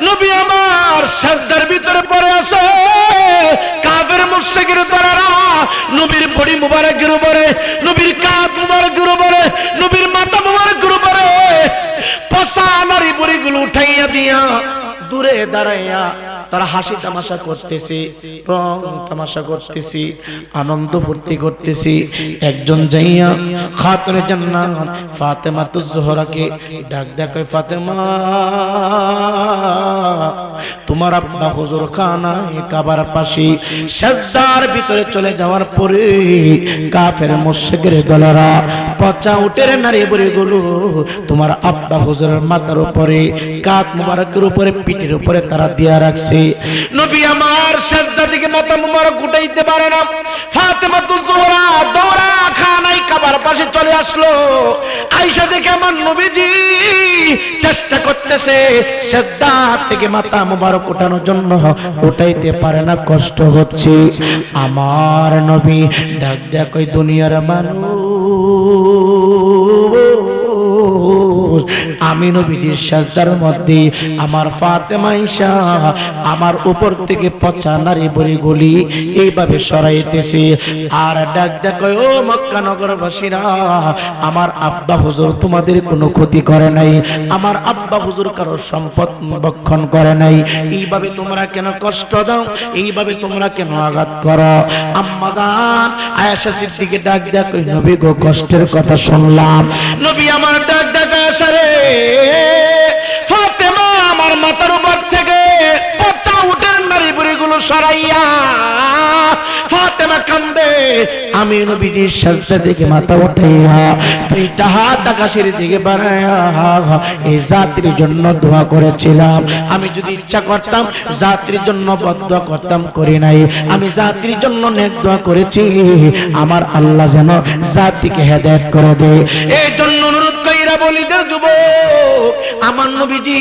নবী আমার সাজদার ভিতরে পড়ে আছে, কাফের মুশরিকের দ্বারা নবীর বডি মুবারকের উপরে, নবীর কাঁধ মুবারকের উপরে, নবীর মাথা মুবারকের উপরে পচা নারী বুড়িগুলো উঠাইয়া দিয়া দূরে দাঁড়াইয়া তারা হাসি তামাশা করতেছে, রং তামাশা করতেছি, আনন্দ ফুর্তি করতেছি। একজন যাইয়া খাতুনে জান্নাত ফাতেমাতুজ জোহরাকে ডাক দেয়, ফাতেমা, তোমার আব্বা হুজুর খানায় কাবার পাশে সাজদার ভিতরে চলে যাওয়ার পরে কাফের মুশরিকের দলেরা পচা উটের নারী বুড়িগুলো তোমার আব্বা হুজুরের মাথার উপরে, কাঁধ মুবারকের উপরে, পিঠের উপরে তারা দিয়া রাখছে। নবী আমার সাজদা থেকে মাথা মুবারক উঠাইতে পারে না। ফাতেমাতুজ জোহরা দৌড়া খানায় কাবার পাশে চলে আসলো। আয়েশা দেখে আমার নবীজি চেষ্টা করতেছে সাজদা থেকে মাথা মুবারক উঠানোর জন্য, উঠাইতে পারে না, কষ্ট হচ্ছে। আমার নবী ডাক দেয়া কই, দুনিয়ার মানুষ, আমি নবীজির সাজদার মধ্যে আমার ফাতেমা আয়েশা আমার উপর থেকে পচা নারী বুড়িগুলি এইভাবে সরাইতেছে আর ডাক দেয়া কয়, ও মক্কা নগরবাসীরা, আমার আব্বা হুজুর তোমাদের কোনো ক্ষতি করে নাই, আমার আব্বা হুজুর কারো সম্পদ ভক্ষণ করে নাই, এইভাবে তোমরা কেন কষ্ট দাও, এইভাবে তোমরা কেন আঘাত করো? আম্মা জান আয়েশা সিদ্দিকে ডাক দেয়া কই, নবী গো, কষ্টের কথা শুনলাম। নবী আমার ডাক দেয়া আয়েশা রে, ফাতেমা আমার মাথার উপর থেকে পচা উটের নারী বুড়িগুলো সরাইয়া ফাতেমা কান্দে। আমি নবীজির সাজদা দেখে মাথা উঠাইয়া দুইটা হাত আকাশের দিকে বাড়াইয়া এই জাতির জন্য দোয়া করেছিলাম। আমি যদি ইচ্ছা করতাম জাতির জন্য বদদোয়া করতাম, করি নাই। আমি জাতির জন্য নেক দোয়া করেছি, আমার আল্লাহ যেন জাতিকে হেদায়েত করে দেয়। এই জন্য অনুরোধ কইরা বলিদের যুবক, আমার নবীজি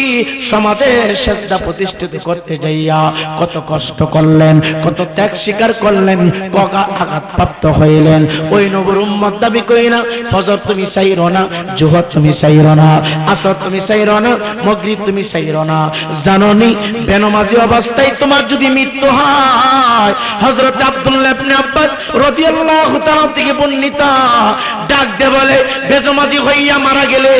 সমাজের সেজদা প্রতিষ্ঠিত করতে যাইয়া কত কষ্ট করলেন, কত ত্যাগ স্বীকার করলেন, কত আঘাতপ্রাপ্ত হইলেন। ওই নবীর উম্মত দাবি করি না ফজর তুমি সাইরো না, জোহর তুমি সাইরো না, আসর তুমি সাইরো না, মাগরিব তুমি সাইরো না। জানোনি বেনামাজি অবস্থায় তোমার যদি মৃত্যু হয়, হযরত আব্দুল্লাহ ইবনে আব্বাস রাদিয়াল্লাহু তাআলা থেকে বর্ণিত, ডাক দে বলে বেনামাজি হইয়া মারা গেলে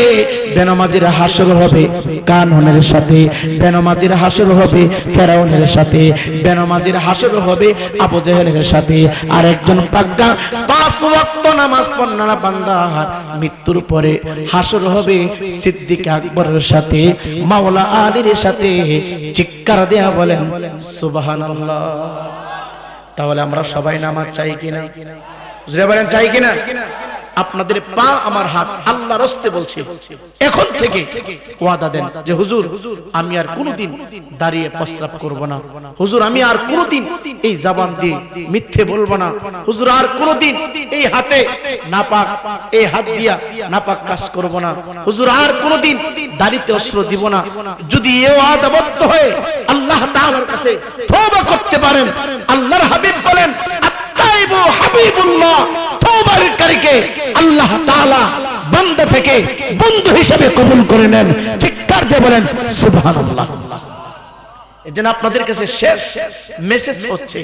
বেনামাজির হাসর হবে কাননের সাথে, বেনামাজির হাসর হবে ফেরাউনের সাথে, বেনামাজির হাসর হবে আবু জেহেলের সাথে। আর একজন পাক্কা 5 ওয়াক্ত নামাজ পড়না বান্দা মৃত্যুর পরে হাসর হবে সিদ্দিক আকবরের সাথে, মাওলা আলীর সাথে। চিৎকার দেয়া বলেন সুবহানাল্লাহ। তাহলে আমরা সবাই নামাজ চাই কিনা? বুঝতে পারেন চাই কিনা? আপনাদের পা আমার হাত, আল্লাহর রাস্তে বলছি, এখন থেকে ওয়াদা দেন যে হুজুর আমি আর কোনোদিন দাঁড়িয়ে প্রস্রাব করব না, হুজুর আমি আর কোনোদিন এই জবান দিয়ে মিথ্যে বলবো না, হুজুর আর কোনোদিন এই হাতে নাপাক, এই হাত দিয়া নাপাক কাজ করব না, হুজুর আর কোনোদিন দাড়িতে অস্ত্র দিব না। যদি এই ওয়াদাবদ্ধ হয়ে আল্লাহ তাআলার কাছে তওবা করতে পারেন, আল্লাহর হাবিব বলেন আত-তাইবু হাবিবুল্লাহ, তওবাকারীকে আল্লাহ তাআলা বান্দা থেকে বন্ধু হিসেবে কবুল করে নেন। চিৎকার দিয়ে বলেন সুবহানাল্লাহ। এজন্য আপনাদের কাছে শেষ মেসেজ হচ্ছে,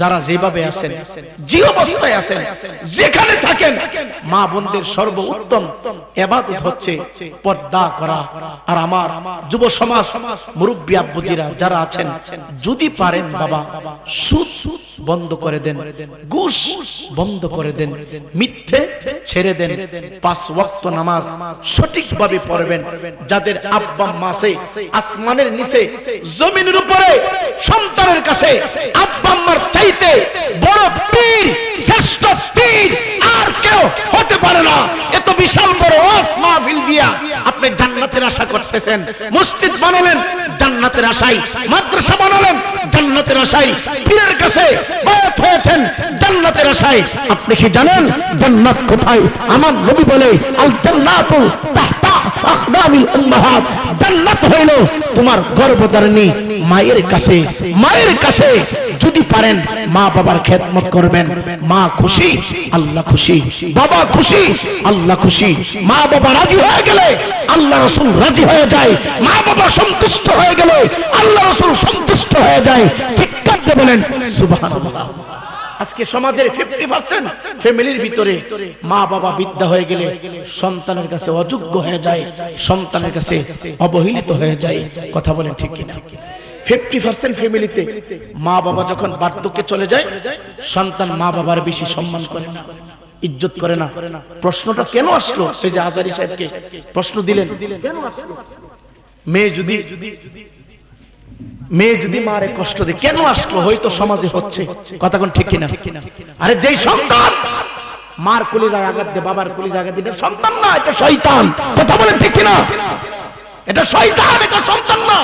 যারা যেভাবে আছেন, যে অবস্থায় আছেন, যেখানে থাকেন, মা বোনদের সর্বোত্তম ইবাদত হচ্ছে পর্দা করা। আর আমার যুব সমাজ, মুরব্বি আব্বুজিরা যারা আছেন, যদি পারেন বাবা সুদ বন্ধ করে দেন, ঘুষ বন্ধ করে দেন, মিথ্যে ছেড়ে দেন, 5 ওয়াক্ত নামাজ সঠিকভাবে পড়বেন। যাদের আব্বা মা আছে আসমানের নিচে জমিনের উপরে, সন্তানের কাছে আব্বা আম্মার চাইতে বড় পীর, শ্রেষ্ঠ পীর আর কেউ হতে পারে না। এত বিশাল বড় ওয়াজ মাহফিল দিয়া আপনি জান্নাতের আশা করতেছেন, মসজিদ বানালেন জান্নাতের আশায়, মাদ্রাসা বানালেন জান্নাতের আশায়, পীরের কাছে বায়াত হয়েছেন জান্নাতের আশায়। আপনি কি জানেন জান্নাত কোথায়? আমার নবী বলে আল জান্নাতু তাহতা আকদামিল উম্মাহাত, জান্নাত হইল তোমার গর্ভধারিণী মায়ের কাছে। মায়ের কাছে যদি পারেন মা বাবার খেদমত করবেন, মা খুশি আল্লাহ খুশি, বাবা খুশি আল্লাহ খুশি। মা বাবা রাজি হয়ে গেলে আল্লাহ রাসূল রাজি হয়ে যায়, মা বাবা সন্তুষ্ট হয়ে গেলে আল্লাহ রাসূল সন্তুষ্ট হয়ে যায়। চিৎকার দিয়ে বলেন সুবহানাল্লাহ। আজকে সমাজের 50% ফ্যামিলির ভিতরে মা বাবা বৃদ্ধ হয়ে গেলে সন্তানের কাছে অযোগ্য হয়ে যায়, সন্তানের কাছে অবহেলিত হয়ে যায়। কথা বলেন ঠিক কিনা? 50% ফ্যামিলিতে মা বাবা যখন বার্ধক্যে চলে যায়, সন্তান মা বাবার বেশি সম্মান করে না, ইজ্জত করে না। প্রশ্নটা কেন আসলো? এই যে আজারি সাহেবকে প্রশ্ন দিলেন, কেন আসলো? মেয়ে যদি মারে কষ্ট দেয় কেন আসলো? হয়তো সমাজে হচ্ছে। কথা কোন ঠিক কিনা? আরে যেই সন্তান মার কলিজায় আঘাত দেয়, বাবার কলিজায় আঘাত দেয়, সন্তান না, এটা শয়তান। কথা বলেন ঠিক কিনা? এটা শয়তান, এটা সন্তান না।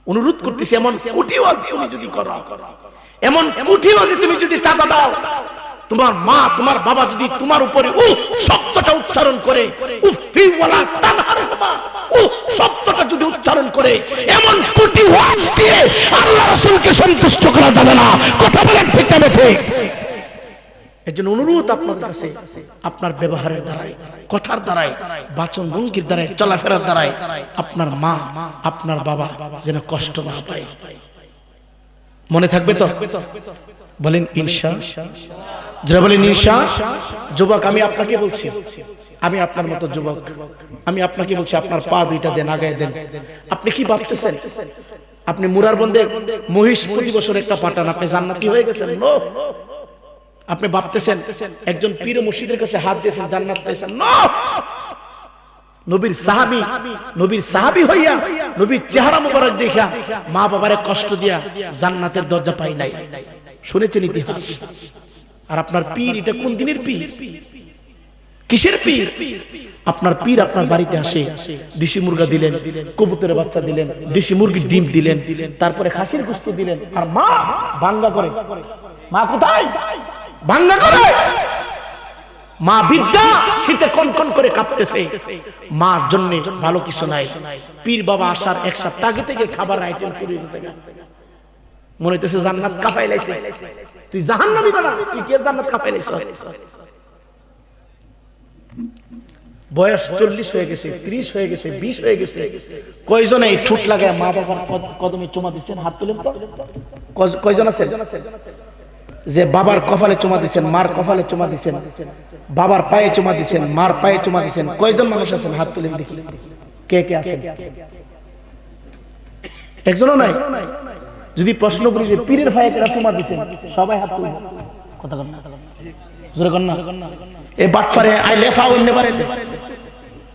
অনুরোধ করতেছি, এমন কুটিওয়াজ তুমি যদি করো, এমন কুটিওয়াজ তুমি যদি চাঁদা দাও, তোমার মা তোমার বাবা যদি তোমার উপরে শব্দটা উচ্চারণ করে, উফি ওয়ালা তানহারহুমা, শব্দটা যদি উচ্চারণ করে, এমন কুটিওয়াজ দিয়ে আল্লাহ রাসূলকে সন্তুষ্ট করা যাবে না। কথা বলেন ঠিক না ঠিক? এজন্য অনুরোধ আপনাদের কাছে, আপনার ব্যবহারের দ্বারাই, কথার দ্বারাই, বাচন ভঙ্গির দ্বারাই, চলাফেরার দ্বারাই আপনার মা আপনার বাবা যেন কষ্ট না পায়। মনে থাকবে তো? বলেন ইনশাআল্লাহ। যারা বলেন ইনশাআল্লাহ। যুবক আমি আপনাকে বলছি, আমি আপনার মতো যুবক, আমি আপনাকে বলছি আপনার পা দুইটা দেন, আগায় দেন। আপনি কি ভাবতেছেন আপনি মুরার বন্দে মহিষ প্রতি বছর একটা পাঠান, আপনি জান্নাতি হয়ে গেছেন? নো। আপনি ভাবতেছেন একজন পীর মুর্শিদের কাছে হাত দিয়েছেন জান্নাত পেয়েছেন? নো। নবীর সাহাবী হইয়া, নবীর চেহারা মুবারক দেখা মা বাবারে কষ্ট দিয়া জান্নাতের দরজা পাই নাই। শুনেছেন ইতিহাস? আর আপনার পীর, এটা কোন দিনের পীর? কিসের পীর? আপনার পীর আপনার বাড়িতে আসে, দেশি মুরগা দিলেন, কবুতরের বাচ্চা দিলেন, দেশি মুরগির ডিম দিলেন, তারপরে খাসির গোশত দিলেন, আর মা ভাঙ্গা করে। মা কোথায়? ভাঙ্গা করে। মা বৃদ্ধা শীতে কনকন করে কাঁপতেছে, মার জন্য ভালো কিছু নাই। পীর বাবা আসার এক সপ্তাহ আগে থেকে খাবার আইটেম শুরু হয়ে গেছে। মনে হইতেছে জান্নাত কাঁপাই লাইছে। তুই জাহান্নামী বানা, তুই কি জান্নাত কাঁপাই লাইছ? বয়স 40 হয়ে গেছে, 30 হয়ে গেছে, 20 হয়ে গেছে। কয়জন এই ঠুট লাগায় মা বাবার কদমে চুমা দিচ্ছেন? হাত তুলেন তো। কয়জন আছেন যে বাবার কপালে চুমা দিচ্ছেন, মার কপালে চুমা দিচ্ছেন, বাবার পায়ে চুমা দিচ্ছেন, মার পায়ে চুমা দিচ্ছেন? কয়জন মানুষ আছেন? হাত তুলেন দেখি। কে কে আছেন? একজনও নাই। যদি প্রশ্ন করি যে পীরের পায়ে কেরা চুমা দিচ্ছেন, সবাই হাত তুলেন। কথা কন না, জোরে কন না। এই বাটপারে আইলে ফাও এমনি পারে।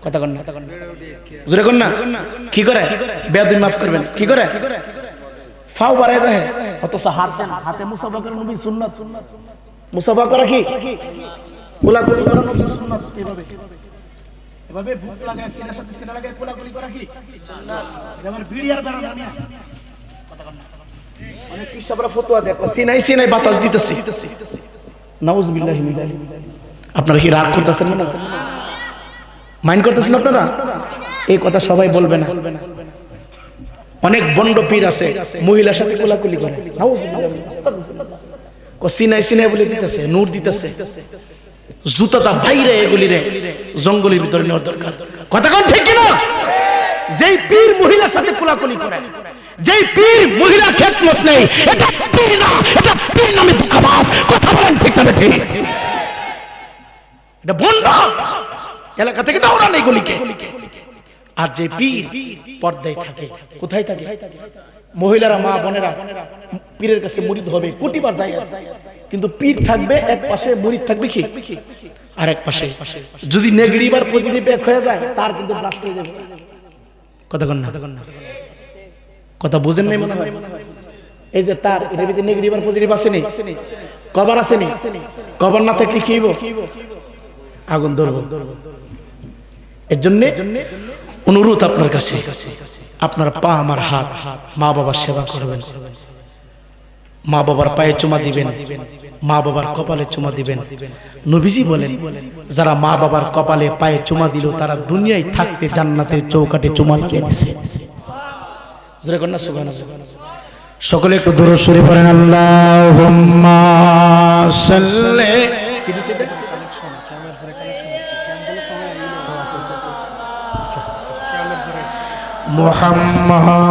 কথা কন না, জোরে কন না। কি করে? বেয়াদবি মাফ করবেন। কি করে? ফাও বাড়ায় দেয়, অথচ হাতে মুসাফা করা নবীর সুন্নাত। মুসাফা করা কি? কোলাকুলি করা নবীর সুন্নাত। এভাবে বুক লাগায় সিনার সাথে সিনা লাগায় কোলাকুলি করা কি সুন্নাত? যেমন বিড়ি আর বেড়া না। কথা কন না। অনেক পিসাবরা ফতোয়া দেয়, সিনাই সিনাই বাতাস দিতেছি। নাউজুবিল্লাহি মিন যালিক। আপনারা কি রাগ করতেছেন না? মাইন্ড করতেছেন আপনারা? এই কথা সবাই বলবে না। অনেক বন্ড পীর আছে মহিলার সাথে কোলাকুলি করে। সিনাই সিনাই বলে দিতেছে, নূর দিতেছে। জুতাটা বাইরে এগুলি রে জঙ্গলের ভিতরে নেওয়ার দরকার। কথা কোন ঠিক কিনা? যেই পীর মহিলার সাথে কোলাকুলি করে, যেই পীর মহিলার খেদমত নেই, এটা পীর না, এটা পীর নামে দুঃখবাস। কথা বলেন ঠিক না ঠিক? এটা বন্ড এলাকা থেকে দাওরা নেই গলিকে। আর যে পীর পর্দায় থাকে, কোথায় থাকে? মহিলারা, মা বোনেরা পীরের কাছে মুরিদ হবে, কোটিবার জায়গা, কিন্তু পীর থাকবে এক পাশে, মুরিদ থাকবে কি আর এক পাশে। যদি নেগেটিভ আর পজিটিভ এক হয়ে যায়, তার কিন্তু ব্লাস্ট হয়ে যাবে। কথা কন না। কথা বুঝেন নাই মনে হয়? এই যে তার এর ভিতরে নেগেটিভ আর পজিটিভ আছে নি? কভার আছে নি? কভার না থাকলে কি হইব? আগুন ধরব। এর জন্য অনুরোধ আপনার কাছে, আপনার পা আমার হাত, মা বাবার সেবা করবেন, মা বাবার পায়ে চুমা দিবেন, মা বাবার কপালে চুমা দিবেন। নবীজি বলেন, যারা মা বাবার কপালে পায়ে চুমা দিল, তারা দুনিয়ায় থাকতে জান্নাতের চৌকাঠে চুমা লাগিয়ে দিয়েছে। জোরে কন্যা সুবহানাল্লাহ। সকলে একটু দরুদ শরীফ পড়েন। আল্লাহুম্মা সাল্লি মুহাম্মদ